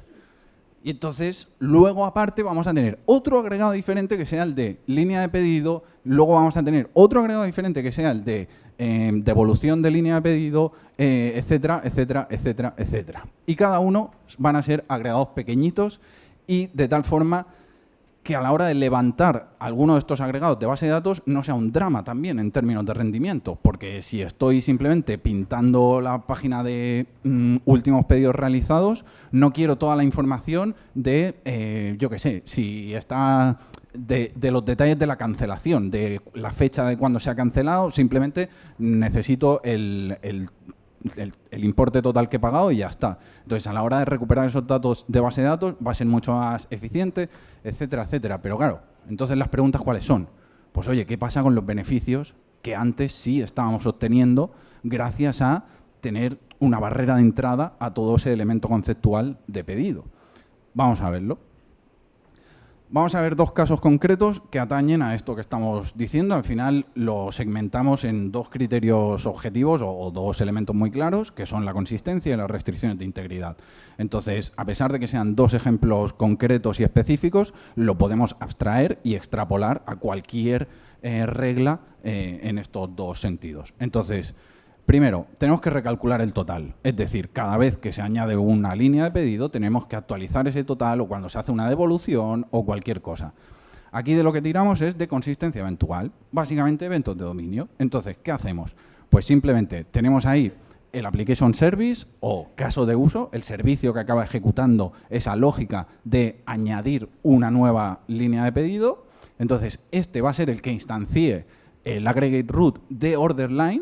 [SPEAKER 1] Y entonces, luego aparte vamos a tener otro agregado diferente que sea el de línea de pedido, luego vamos a tener otro agregado diferente que sea el de devolución de línea de pedido, etcétera, etcétera, etcétera, etcétera. Y cada uno van a ser agregados pequeñitos y de tal forma que a la hora de levantar alguno de estos agregados de base de datos no sea un drama también en términos de rendimiento, porque si estoy simplemente pintando la página de últimos pedidos realizados, no quiero toda la información de, yo qué sé, si está de los detalles de la cancelación, de la fecha de cuando se ha cancelado, simplemente necesito el importe total que he pagado y ya está. Entonces, a la hora de recuperar esos datos de base de datos va a ser mucho más eficiente, etcétera, etcétera. Pero claro, entonces las preguntas ¿cuáles son? Pues oye, ¿qué pasa con los beneficios que antes sí estábamos obteniendo gracias a tener una barrera de entrada a todo ese elemento conceptual de pedido? Vamos a verlo. Vamos a ver 2 casos concretos que atañen a esto que estamos diciendo. Al final lo segmentamos en 2 criterios objetivos o 2 elementos muy claros, que son la consistencia y las restricciones de integridad. Entonces, a pesar de que sean 2 ejemplos concretos y específicos, lo podemos abstraer y extrapolar a cualquier regla en estos 2 sentidos. Entonces, primero, tenemos que recalcular el total. Es decir, cada vez que se añade una línea de pedido, tenemos que actualizar ese total o cuando se hace una devolución o cualquier cosa. Aquí de lo que tiramos es de consistencia eventual, básicamente eventos de dominio. Entonces, ¿qué hacemos? Pues simplemente tenemos ahí el application service o caso de uso, el servicio que acaba ejecutando esa lógica de añadir una nueva línea de pedido. Entonces, este va a ser el que instancie el aggregate root de order line.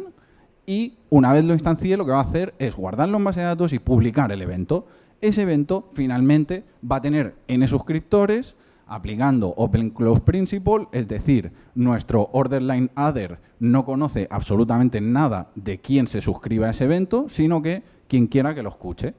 [SPEAKER 1] Y una vez lo instancie, lo que va a hacer es guardarlo en base de datos y publicar el evento. Ese evento finalmente va a tener n suscriptores aplicando Open Close Principle, es decir, nuestro order line adder no conoce absolutamente nada de quién se suscriba a ese evento, sino que quien quiera que lo escuche.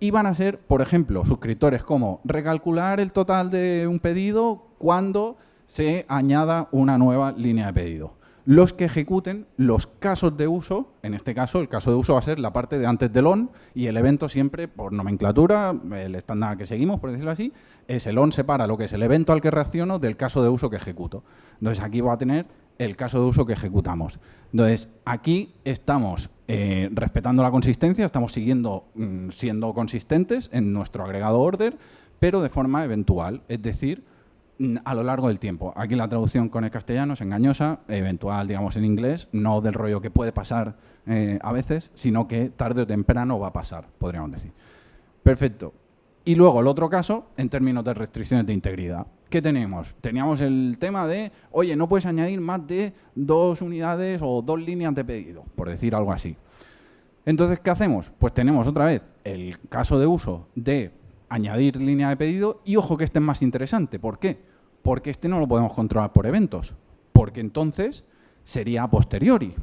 [SPEAKER 1] Y van a ser, por ejemplo, suscriptores como recalcular el total de un pedido cuando se añada una nueva línea de pedido. Los que ejecuten los casos de uso, en este caso el caso de uso va a ser la parte de antes del on y el evento siempre por nomenclatura, el estándar que seguimos, por decirlo así, es el on separa lo que es el evento al que reacciono del caso de uso que ejecuto. Entonces aquí va a tener el caso de uso que ejecutamos. Entonces aquí estamos respetando la consistencia, estamos siendo consistentes en nuestro agregado order, pero de forma eventual, es decir, a lo largo del tiempo. Aquí la traducción con el castellano es engañosa, eventual, digamos, en inglés, no del rollo que puede pasar a veces, sino que tarde o temprano va a pasar, podríamos decir. Perfecto. Y luego el otro caso, en términos de restricciones de integridad. ¿Qué tenemos? Teníamos el tema de, oye, no puedes añadir más de 2 unidades o 2 líneas de pedido, por decir algo así. Entonces, ¿qué hacemos? Pues tenemos otra vez el caso de uso de añadir línea de pedido y ojo que este es más interesante. ¿Por qué? Porque este no lo podemos controlar por eventos, porque entonces sería a posteriori.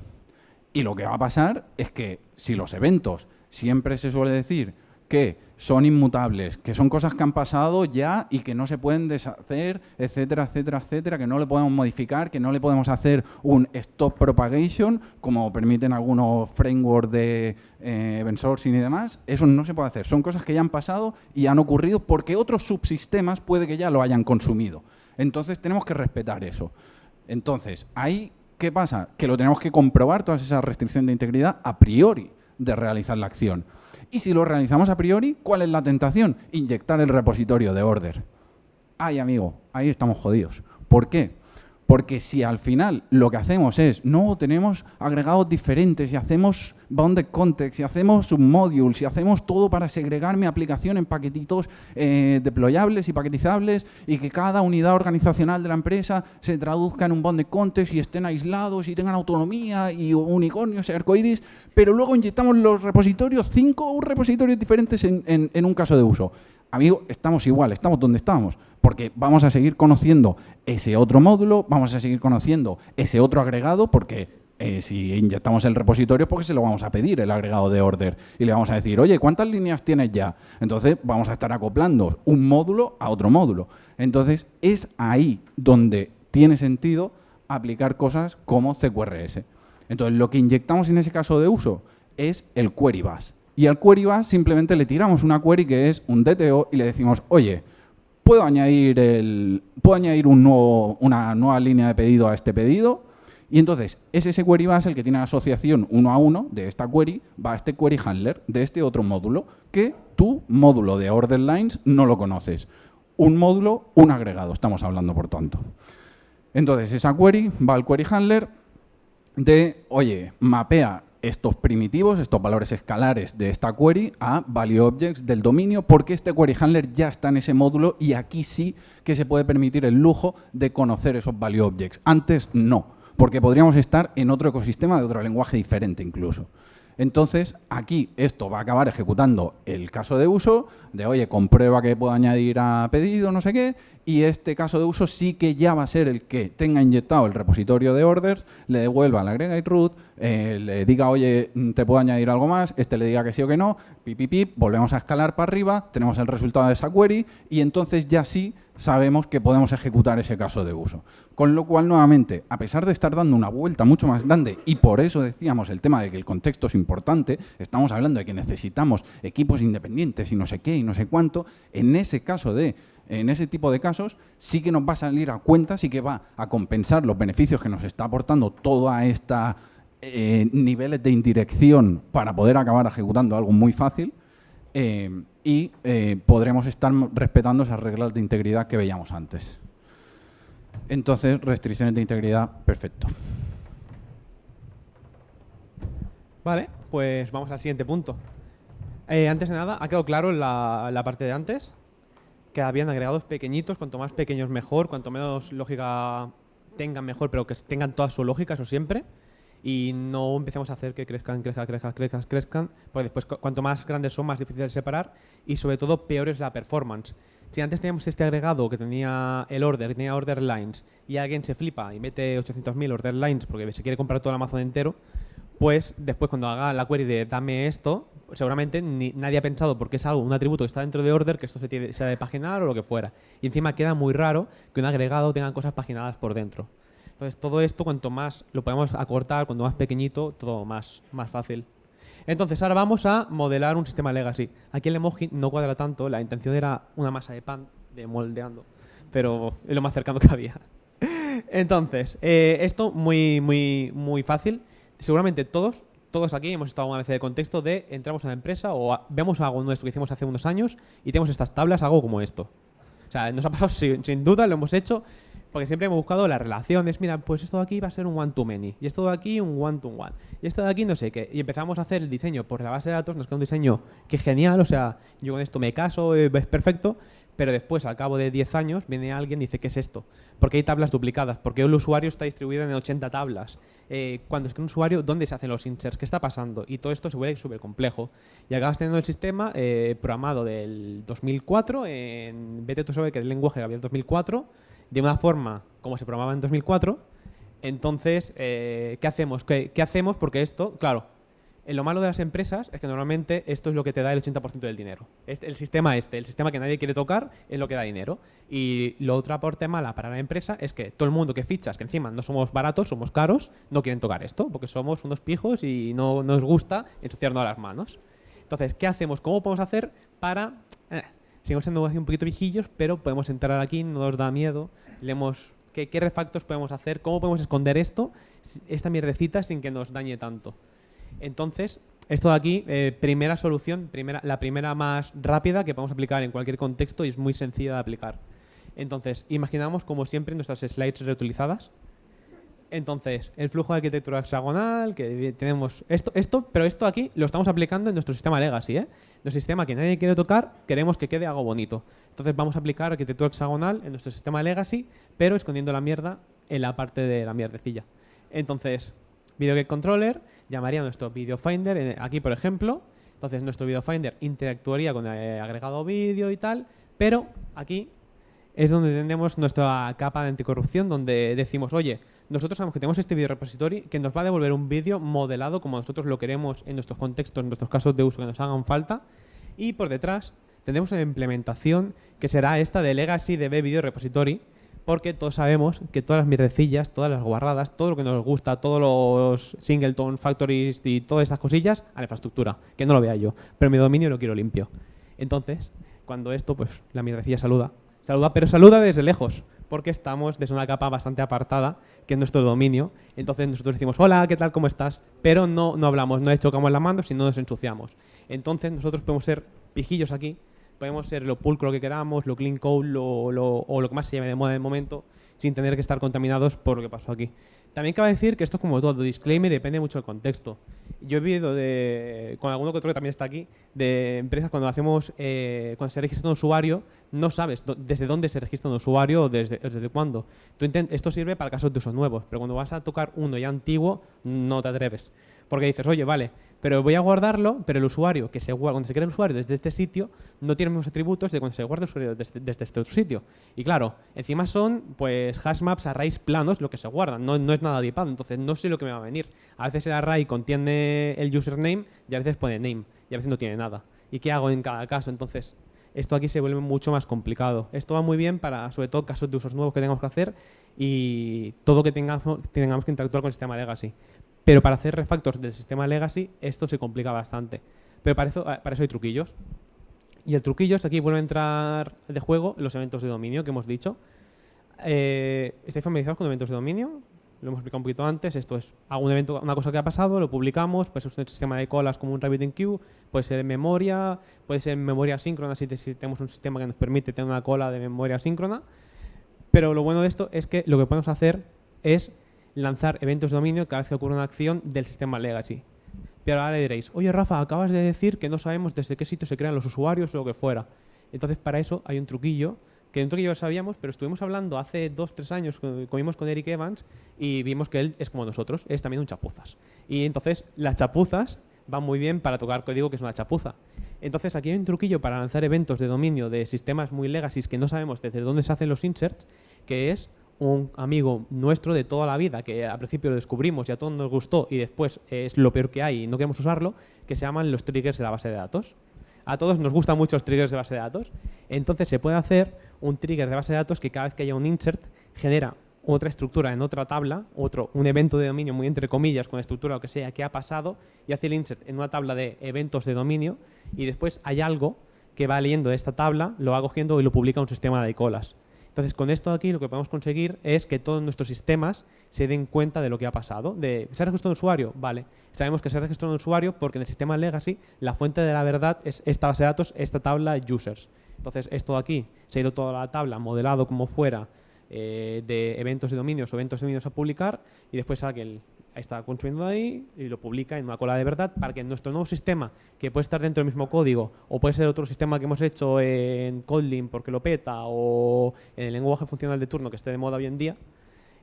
[SPEAKER 1] Y lo que va a pasar es que si los eventos siempre se suele decir que son inmutables, que son cosas que han pasado ya y que no se pueden deshacer, etcétera, etcétera, etcétera, que no le podemos modificar, que no le podemos hacer un stop propagation, como permiten algunos frameworks de event sourcing y demás, eso no se puede hacer. Son cosas que ya han pasado y han ocurrido porque otros subsistemas puede que ya lo hayan consumido. Entonces tenemos que respetar eso. Entonces, ahí, ¿qué pasa? Que lo tenemos que comprobar, todas esas restricciones de integridad, a priori de realizar la acción. Y si lo realizamos a priori, ¿cuál es la tentación? Inyectar el repositorio de order. Ay, amigo, ahí estamos jodidos. ¿Por qué? Porque si al final lo que hacemos es, no, tenemos agregados diferentes y hacemos bounded context y hacemos submodules y hacemos todo para segregar mi aplicación en paquetitos deployables y paquetizables y que cada unidad organizacional de la empresa se traduzca en un bounded context y estén aislados y tengan autonomía y unicornios y arcoiris, pero luego inyectamos los repositorios, 5 repositorios diferentes en un caso de uso. Amigo, estamos igual, estamos donde estábamos, porque vamos a seguir conociendo ese otro módulo, vamos a seguir conociendo ese otro agregado, porque si inyectamos el repositorio, porque se lo vamos a pedir, el agregado de order, y le vamos a decir, oye, ¿cuántas líneas tienes ya? Entonces vamos a estar acoplando un módulo a otro módulo. Entonces es ahí donde tiene sentido aplicar cosas como CQRS. Entonces lo que inyectamos en ese caso de uso es el query bus. Y al query bus simplemente le tiramos una query que es un DTO y le decimos, oye, ¿puedo añadir una nueva línea de pedido a este pedido? Y entonces ese query bus, el que tiene la asociación 1 a 1 de esta query, va a este query handler de este otro módulo que tu módulo de order lines no lo conoces. Un módulo, un agregado, estamos hablando por tanto. Entonces esa query va al query handler de, oye, mapea estos primitivos, estos valores escalares de esta query a value objects del dominio, porque este query handler ya está en ese módulo y aquí sí que se puede permitir el lujo de conocer esos value objects. Antes no, porque podríamos estar en otro ecosistema de otro lenguaje diferente incluso. Entonces, aquí esto va a acabar ejecutando el caso de uso de, oye, comprueba que puedo añadir a pedido, no sé qué, y este caso de uso sí que ya va a ser el que tenga inyectado el repositorio de orders, le devuelva al aggregate root, le diga, oye, te puedo añadir algo más, este le diga que sí o que no, pip, volvemos a escalar para arriba, tenemos el resultado de esa query y entonces ya sí sabemos que podemos ejecutar ese caso de uso. Con lo cual, nuevamente, a pesar de estar dando una vuelta mucho más grande, y por eso decíamos el tema de que el contexto es importante, estamos hablando de que necesitamos equipos independientes y no sé qué y no sé cuánto, en ese tipo de casos sí que nos va a salir a cuenta, sí que va a compensar los beneficios que nos está aportando toda esta niveles de indirección para poder acabar ejecutando algo muy fácil, y podremos estar respetando esas reglas de integridad que veíamos antes. Entonces, restricciones de integridad, perfecto.
[SPEAKER 2] Vale, pues vamos al siguiente punto. Antes de nada, ha quedado claro en la parte de antes que habían agregados pequeñitos, cuanto más pequeños mejor, cuanto menos lógica tengan mejor, pero que tengan toda su lógica, eso siempre. Y no empecemos a hacer que crezcan, porque después cuanto más grandes son, más difícil de separar y sobre todo peor es la performance. Si antes teníamos este agregado que tenía el order, que tenía order lines, y alguien se flipa y mete 800.000 order lines porque se quiere comprar todo el Amazon entero, pues después cuando haga la query de dame esto, seguramente nadie ha pensado porque es un atributo que está dentro de order, que esto se ha de paginar o lo que fuera. Y encima queda muy raro que un agregado tenga cosas paginadas por dentro. Entonces, todo esto, cuanto más lo podemos acortar, cuanto más pequeñito, todo más fácil. Entonces, ahora vamos a modelar un sistema legacy. Aquí el emoji no cuadra tanto, la intención era una masa de pan de moldeando, pero es lo más cercano que había. Entonces, esto muy fácil. Seguramente todos aquí hemos estado una vez en el contexto de entramos a la empresa o vemos algo nuestro que hicimos hace unos años y tenemos estas tablas, algo como esto. O sea, nos ha pasado sin duda, lo hemos hecho. Porque siempre hemos buscado las relaciones. Mira, pues esto de aquí va a ser un one-to-many. Y esto de aquí un one-to-one. Y esto de aquí no sé qué. Y empezamos a hacer el diseño por la base de datos. Nos queda un diseño que es genial. O sea, yo con esto me caso, es perfecto. Pero después, al cabo de 10 años, viene alguien y dice, ¿qué es esto? Porque hay tablas duplicadas. Porque el usuario está distribuido en 80 tablas. Cuando es que un usuario, ¿dónde se hacen los inserts? ¿Qué está pasando? Y todo esto se vuelve súper complejo. Y acabas teniendo el sistema programado del 2004 en Vete tú sabes que el lenguaje que había en 2004 de una forma como se programaba en 2004. Entonces, ¿qué hacemos? ¿Qué hacemos? Porque esto, claro, lo malo de las empresas es que normalmente esto es lo que te da el 80% del dinero. El sistema que nadie quiere tocar, es lo que da dinero. Y la otra parte mala para la empresa es que todo el mundo que fichas, que encima no somos baratos, somos caros, no quieren tocar esto, porque somos unos pijos y no nos gusta ensuciarnos las manos. Entonces, ¿qué hacemos? ¿Cómo podemos hacer para...? Seguimos siendo un poquito viejillos, pero podemos entrar aquí, no nos da miedo. Leemos qué refactors podemos hacer, cómo podemos esconder esta mierdecita sin que nos dañe tanto. Entonces, esto de aquí, primera solución, la primera más rápida que podemos aplicar en cualquier contexto y es muy sencilla de aplicar. Entonces, imaginamos como siempre nuestras slides reutilizadas. Entonces, el flujo de arquitectura hexagonal, que tenemos pero esto aquí lo estamos aplicando en nuestro sistema legacy, Nuestro sistema que nadie quiere tocar, queremos que quede algo bonito. Entonces vamos a aplicar arquitectura hexagonal en nuestro sistema legacy, pero escondiendo la mierda en la parte de la mierdecilla. Entonces, VideoGetController llamaría a nuestro VideoFinder aquí, por ejemplo. Entonces, nuestro VideoFinder interactuaría con el agregado vídeo y tal, pero aquí es donde tenemos nuestra capa de anticorrupción, donde decimos, oye, nosotros sabemos que tenemos este video repository que nos va a devolver un vídeo modelado como nosotros lo queremos en nuestros contextos, en nuestros casos de uso que nos hagan falta. Y por detrás tenemos una implementación que será esta de Legacy DB Video Repository, porque todos sabemos que todas las mierdecillas, todas las guarradas, todo lo que nos gusta, todos los singleton factories y todas esas cosillas a la infraestructura, que no lo vea yo, pero mi dominio lo quiero limpio. Entonces, cuando esto, pues la mierdecilla saluda, pero saluda desde lejos, porque estamos desde una capa bastante apartada, que es nuestro dominio. Entonces nosotros decimos, hola, ¿qué tal? ¿Cómo estás? Pero no hablamos, no chocamos la mano, sino nos ensuciamos. Entonces nosotros podemos ser pijillos aquí, podemos ser lo pulcro que queramos, lo clean code, o lo que más se llame de moda en el momento, sin tener que estar contaminados por lo que pasó aquí. También cabe decir que esto es como todo, disclaimer, depende mucho del contexto. Yo he vivido con alguno que otro que también está aquí, de empresas cuando se registra un usuario, no sabes desde dónde se registra un usuario o desde cuándo. Esto sirve para casos de usos nuevos, pero cuando vas a tocar uno ya antiguo, no te atreves. Porque dices, oye, vale, pero voy a guardarlo, pero el usuario, cuando se crea el usuario desde este sitio, no tiene los mismos atributos de cuando se guarda el usuario desde este otro sitio. Y claro, encima son pues hash maps, arrays planos, lo que se guardan, no es nada dipado, entonces no sé lo que me va a venir. A veces el array contiene el username y a veces pone name, y a veces no tiene nada. ¿Y qué hago en cada caso? Entonces, esto aquí se vuelve mucho más complicado. Esto va muy bien para, sobre todo, casos de usos nuevos que tengamos que hacer y todo que tengamos que interactuar con el sistema legacy. Pero para hacer refactors del sistema legacy, esto se complica bastante. Pero para eso hay truquillos. Y el truquillo es aquí vuelve a entrar de juego los eventos de dominio que hemos dicho. ¿Estáis familiarizados con eventos de dominio? Lo hemos explicado un poquito antes. Esto es algún evento, una cosa que ha pasado, lo publicamos, puede ser un sistema de colas como un RabbitMQ, puede ser en memoria asíncrona si tenemos un sistema que nos permite tener una cola de memoria asíncrona. Pero lo bueno de esto es que lo que podemos hacer es lanzar eventos de dominio cada vez que ocurre una acción del sistema legacy. Pero ahora le diréis, oye Rafa, acabas de decir que no sabemos desde qué sitio se crean los usuarios o lo que fuera. Entonces para eso hay un truquillo, que un truquillo lo sabíamos, pero estuvimos hablando hace 2-3 años, comimos con Eric Evans y vimos que él es como nosotros, es también un chapuzas. Y entonces las chapuzas van muy bien para tocar código que es una chapuza. Entonces aquí hay un truquillo para lanzar eventos de dominio de sistemas muy legacy que no sabemos desde dónde se hacen los inserts, que es un amigo nuestro de toda la vida que al principio lo descubrimos y a todos nos gustó y después es lo peor que hay y no queremos usarlo, que se llaman los triggers de la base de datos. A todos nos gustan mucho los triggers de base de datos. Entonces se puede hacer un trigger de base de datos que cada vez que haya un insert genera otra estructura en otra tabla, un evento de dominio muy entre comillas con estructura o que sea que ha pasado y hace el insert en una tabla de eventos de dominio y después hay algo que va leyendo de esta tabla, lo va cogiendo y lo publica a un sistema de colas. Entonces, con esto aquí lo que podemos conseguir es que todos nuestros sistemas se den cuenta de lo que ha pasado. ¿Se ha registrado un usuario? Vale. Sabemos que se ha registrado un usuario porque en el sistema legacy la fuente de la verdad es esta base de datos, esta tabla users. Entonces, esto de aquí se ha ido toda la tabla modelado como fuera, de eventos de dominios o eventos de dominios a publicar, y después alguien está consumiendo ahí y lo publica en una cola de verdad para que nuestro nuevo sistema, que puede estar dentro del mismo código o puede ser otro sistema que hemos hecho en Kotlin porque lo peta o en el lenguaje funcional de turno que esté de moda hoy en día,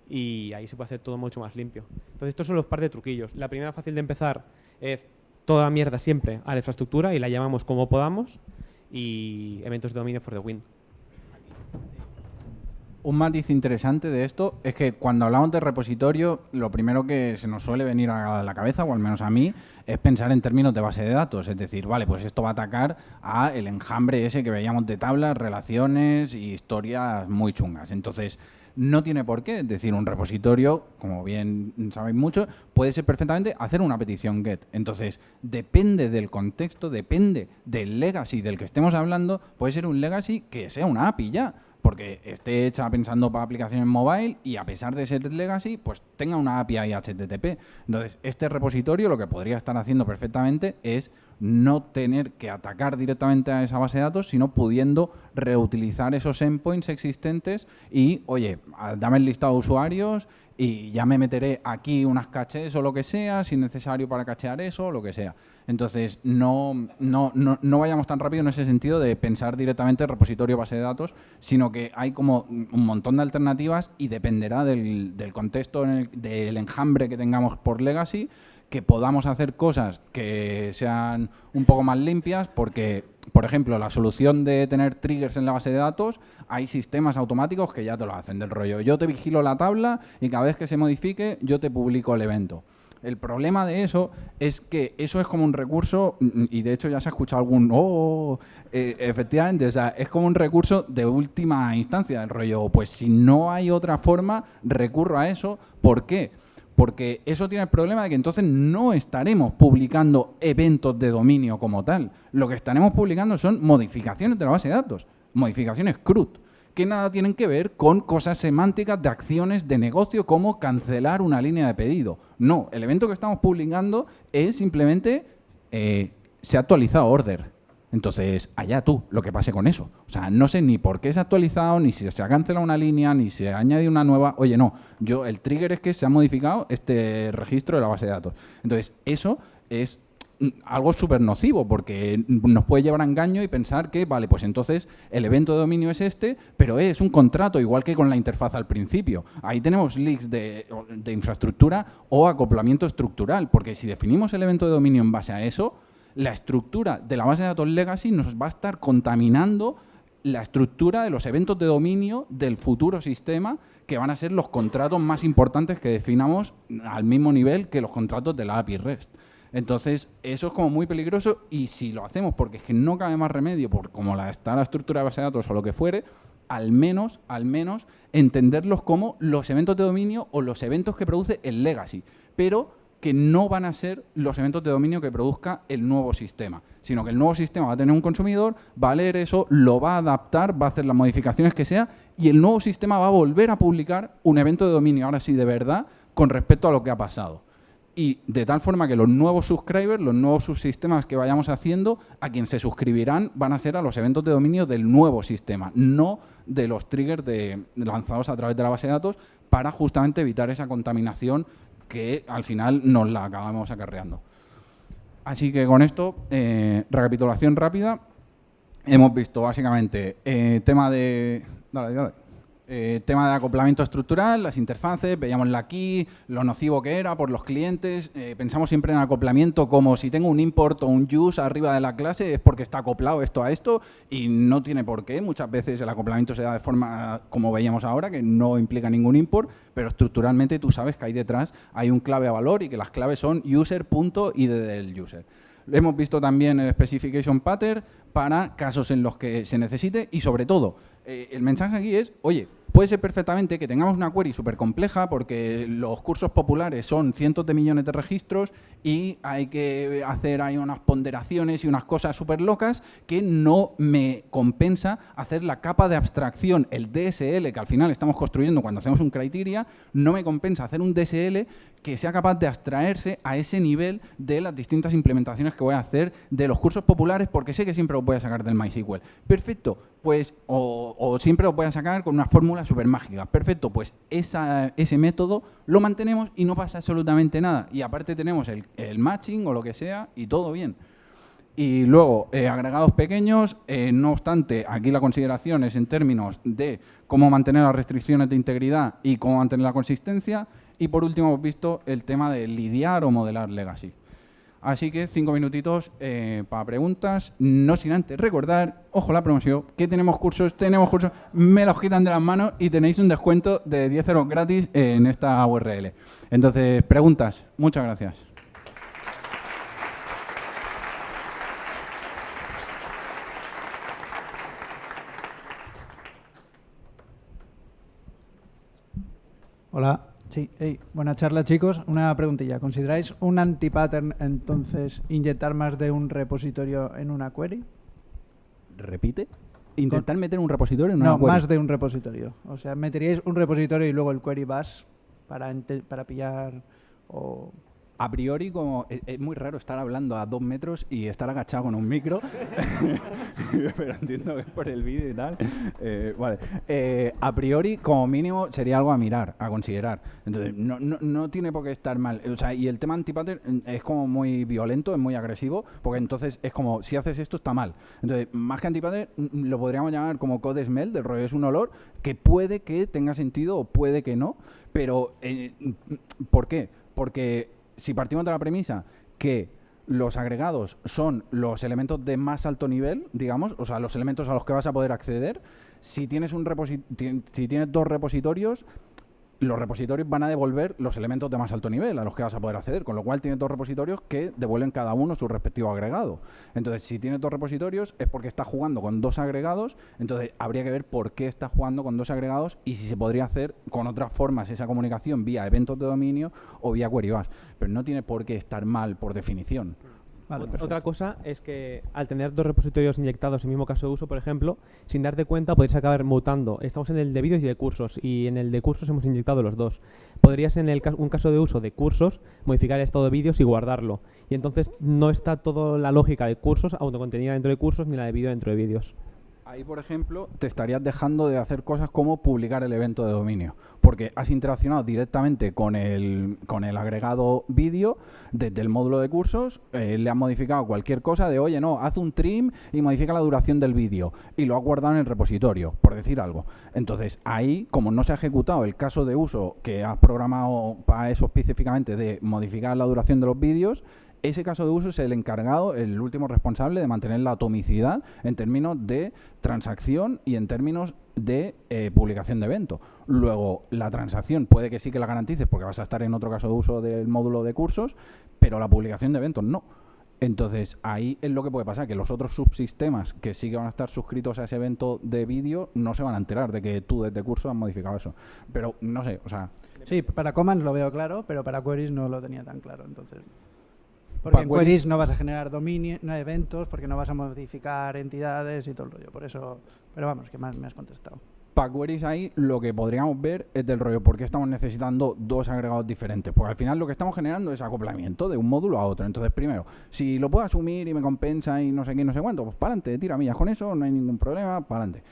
[SPEAKER 2] y ahí se puede hacer todo mucho más limpio. Entonces estos son los par de truquillos. La primera fácil de empezar es toda la mierda siempre a la infraestructura y la llamamos como podamos, y eventos de dominio for the win.
[SPEAKER 1] Un matiz interesante de esto es que cuando hablamos de repositorio, lo primero que se nos suele venir a la cabeza, o al menos a mí, es pensar en términos de base de datos. Es decir, vale, pues esto va a atacar a el enjambre ese que veíamos de tablas, relaciones y historias muy chungas. Entonces, no tiene por qué. Es decir, un repositorio, como bien sabéis mucho, puede ser perfectamente hacer una petición GET. Entonces, depende del contexto, depende del legacy del que estemos hablando. Puede ser un legacy que sea una API ya, porque esté hecha pensando para aplicaciones mobile y a pesar de ser legacy, pues tenga una API HTTP. Entonces, este repositorio lo que podría estar haciendo perfectamente es no tener que atacar directamente a esa base de datos, sino pudiendo reutilizar esos endpoints existentes y, oye, dame el listado de usuarios y ya me meteré aquí unas caches o lo que sea, si es necesario para cachear eso o lo que sea. Entonces, no vayamos tan rápido en ese sentido de pensar directamente repositorio base de datos, sino que hay como un montón de alternativas y dependerá del contexto, del enjambre que tengamos por legacy, que podamos hacer cosas que sean un poco más limpias, porque, por ejemplo, la solución de tener triggers en la base de datos, hay sistemas automáticos que ya te lo hacen, del rollo. Yo te vigilo la tabla y cada vez que se modifique, yo te publico el evento. El problema de eso es que eso es como un recurso, y de hecho ya se ha escuchado algún efectivamente, o sea, es como un recurso de última instancia, del rollo, pues si no hay otra forma, recurro a eso. ¿Por qué? Porque eso tiene el problema de que entonces no estaremos publicando eventos de dominio como tal. Lo que estaremos publicando son modificaciones de la base de datos, modificaciones CRUD, que nada tienen que ver con cosas semánticas de acciones de negocio como cancelar una línea de pedido. No, el evento que estamos publicando es simplemente se ha actualizado order. Entonces, allá tú, lo que pase con eso. O sea, no sé ni por qué se ha actualizado, ni si se ha cancelado una línea, ni se ha añadido una nueva. Oye, no, el trigger es que se ha modificado este registro de la base de datos. Entonces, eso es algo súper nocivo, porque nos puede llevar a engaño y pensar que, vale, pues entonces el evento de dominio es este, pero es un contrato, igual que con la interfaz al principio. Ahí tenemos leaks de infraestructura o acoplamiento estructural, porque si definimos el evento de dominio en base a eso, la estructura de la base de datos legacy nos va a estar contaminando la estructura de los eventos de dominio del futuro sistema, que van a ser los contratos más importantes que definamos al mismo nivel que los contratos de la API REST. Entonces, eso es como muy peligroso, y si lo hacemos porque es que no cabe más remedio, por como está la estructura de base de datos o lo que fuere, al menos entenderlos como los eventos de dominio o los eventos que produce el legacy, pero que no van a ser los eventos de dominio que produzca el nuevo sistema, sino que el nuevo sistema va a tener un consumidor, va a leer eso, lo va a adaptar, va a hacer las modificaciones que sea, y el nuevo sistema va a volver a publicar un evento de dominio, ahora sí de verdad, con respecto a lo que ha pasado. Y de tal forma que los nuevos subscribers, los nuevos subsistemas que vayamos haciendo, a quien se suscribirán van a ser a los eventos de dominio del nuevo sistema, no de los triggers lanzados a través de la base de datos, para justamente evitar esa contaminación que al final nos la acabamos acarreando. Así que con esto, recapitulación rápida. Hemos visto básicamente tema de acoplamiento estructural, las interfaces, veíamos la key, lo nocivo que era por los clientes. Pensamos siempre en acoplamiento como si tengo un import o un use arriba de la clase es porque está acoplado esto a esto, y no tiene por qué. Muchas veces el acoplamiento se da de forma como veíamos ahora, que no implica ningún import, pero estructuralmente tú sabes que ahí detrás hay un clave a valor y que las claves son user.id del user. Hemos visto también el specification pattern para casos en los que se necesite, y sobre todo, el mensaje aquí es, oye, puede ser perfectamente que tengamos una query súper compleja porque los cursos populares son cientos de millones de registros y hay que hacer ahí unas ponderaciones y unas cosas súper locas que no me compensa hacer la capa de abstracción, el DSL que al final estamos construyendo cuando hacemos un criteria, no me compensa hacer un DSL que sea capaz de abstraerse a ese nivel de las distintas implementaciones que voy a hacer de los cursos populares, porque sé que siempre los voy a sacar del MySQL. Perfecto. pues o siempre lo puedan sacar con una fórmula súper mágica. Perfecto, pues ese método lo mantenemos y no pasa absolutamente nada. Y aparte tenemos el matching o lo que sea y todo bien. Y luego, agregados pequeños, no obstante, aquí la consideración es en términos de cómo mantener las restricciones de integridad y cómo mantener la consistencia. Y por último hemos visto el tema de lidiar o modelar legacy. Así que 5 minutitos para preguntas, no sin antes recordar, ojo la promoción, que tenemos cursos, me los quitan de las manos y tenéis un descuento de 10 euros gratis en esta URL. Entonces, preguntas, muchas gracias.
[SPEAKER 3] Hola, sí, hey, buena charla chicos. Una preguntilla, ¿consideráis un anti-pattern entonces inyectar más de un repositorio en una query?
[SPEAKER 1] ¿Repite? ¿Intentar meter un repositorio en una query?
[SPEAKER 3] No, más de un repositorio. O sea, ¿meteríais un repositorio y luego el query bus para pillar o...?
[SPEAKER 1] A priori, como es muy raro estar hablando a 2 metros y estar agachado con un micro, pero entiendo que es por el vídeo y tal. Vale. A priori, como mínimo, sería algo a mirar, a considerar. Entonces, no tiene por qué estar mal. O sea, y el tema anti-pattern es como muy violento, es muy agresivo, porque entonces es como, si haces esto, está mal. Entonces, más que anti-pattern, lo podríamos llamar como code smell, del rollo es un olor, que puede que tenga sentido o puede que no, pero ¿por qué? Porque si partimos de la premisa que los agregados son los elementos de más alto nivel, digamos, o sea, los elementos a los que vas a poder acceder, si tienes 2 repositorios, los repositorios van a devolver los elementos de más alto nivel a los que vas a poder acceder, con lo cual tienes 2 repositorios que devuelven cada uno su respectivo agregado. Entonces, si tienes 2 repositorios es porque estás jugando con 2 agregados, entonces habría que ver por qué estás jugando con 2 agregados y si se podría hacer con otras formas esa comunicación vía eventos de dominio o vía query bus. Pero no tiene por qué estar mal por definición.
[SPEAKER 3] Vale,
[SPEAKER 2] Otra cosa es que al tener 2 repositorios inyectados en el mismo caso de uso, por ejemplo, sin darte cuenta podrías acabar mutando. Estamos en el de vídeos y de cursos, y en el de cursos hemos inyectado los 2. Podrías en un caso de uso de cursos modificar el estado de vídeos y guardarlo. Y entonces no está toda la lógica de cursos autocontenida dentro de cursos ni la de vídeo dentro de vídeos.
[SPEAKER 1] Ahí, por ejemplo, te estarías dejando de hacer cosas como publicar el evento de dominio, porque has interaccionado directamente con el agregado vídeo desde el módulo de cursos, le has modificado cualquier cosa de, oye, no, haz un trim y modifica la duración del vídeo, y lo has guardado en el repositorio, por decir algo. Entonces, ahí, como no se ha ejecutado el caso de uso que has programado para eso específicamente de modificar la duración de los vídeos, ese caso de uso es el encargado, el último responsable de mantener la atomicidad en términos de transacción y en términos de publicación de evento. Luego, la transacción puede que sí que la garantices porque vas a estar en otro caso de uso del módulo de cursos, pero la publicación de eventos no. Entonces, ahí es lo que puede pasar, que los otros subsistemas que sí que van a estar suscritos a ese evento de vídeo no se van a enterar de que tú desde curso has modificado eso. Pero, no sé, o sea...
[SPEAKER 3] Sí, para commands lo veo claro, pero para queries no lo tenía tan claro, entonces... Porque en queries no vas a generar dominio, no eventos, porque no vas a modificar entidades y todo el rollo. Por eso, pero vamos, que más me has contestado.
[SPEAKER 1] Para queries ahí lo que podríamos ver es del rollo, ¿por qué estamos necesitando 2 agregados diferentes? Porque al final lo que estamos generando es acoplamiento de un módulo a otro. Entonces, primero, si lo puedo asumir y me compensa y no sé qué, no sé cuánto, pues para adelante, tira millas con eso, no hay ningún problema, para adelante.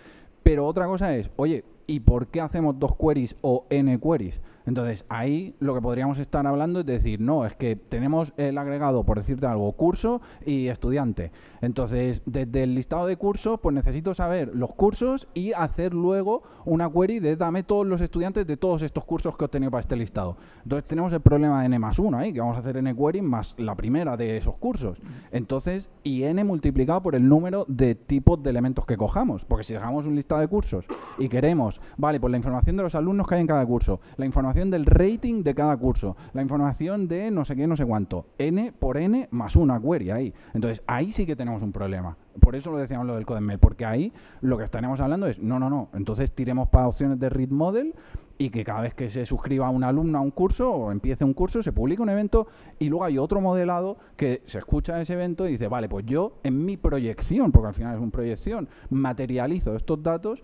[SPEAKER 1] Pero otra cosa es, oye, ¿y por qué hacemos 2 queries o n queries? Entonces, ahí lo que podríamos estar hablando es decir, no, es que tenemos el agregado, por decirte algo, curso y estudiante. Entonces, desde el listado de cursos, pues necesito saber los cursos y hacer luego una query de dame todos los estudiantes de todos estos cursos que he obtenido para este listado. Entonces, tenemos el problema de n+1 ahí, que vamos a hacer n query más la primera de esos cursos. Entonces, y n multiplicado por el número de tipos de elementos que cojamos. Porque si dejamos un listado de cursos y queremos, vale, pues la información de los alumnos que hay en cada curso, la información del rating de cada curso, la información de no sé qué, no sé cuánto, n por n más una query ahí. Entonces, ahí sí que tenemos un problema. Por eso lo decíamos lo del code mail, porque ahí lo que estaremos hablando es, no, entonces tiremos para opciones de read model y que cada vez que se suscriba un alumno a un curso o empiece un curso, se publica un evento y luego hay otro modelado que se escucha ese evento y dice, vale, pues yo en mi proyección, porque al final es una proyección, materializo estos datos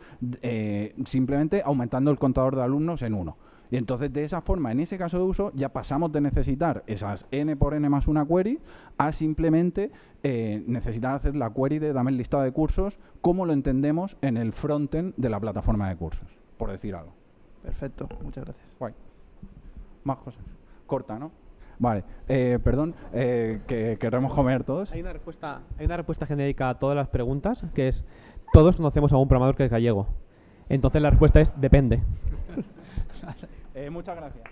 [SPEAKER 1] simplemente aumentando el contador de alumnos en 1. Y entonces, de esa forma, en ese caso de uso, ya pasamos de necesitar esas n por n más una query a simplemente necesitar hacer la query de dame el listado de cursos como lo entendemos en el frontend de la plataforma de cursos, por decir algo.
[SPEAKER 3] Perfecto, muchas gracias.
[SPEAKER 1] Guay. Más cosas. Corta, ¿no? Vale. Perdón, que queremos comer todos.
[SPEAKER 2] Hay una respuesta genérica a todas las preguntas, que es, todos conocemos a un programador que es gallego. Entonces la respuesta es, depende.
[SPEAKER 1] Muchas gracias.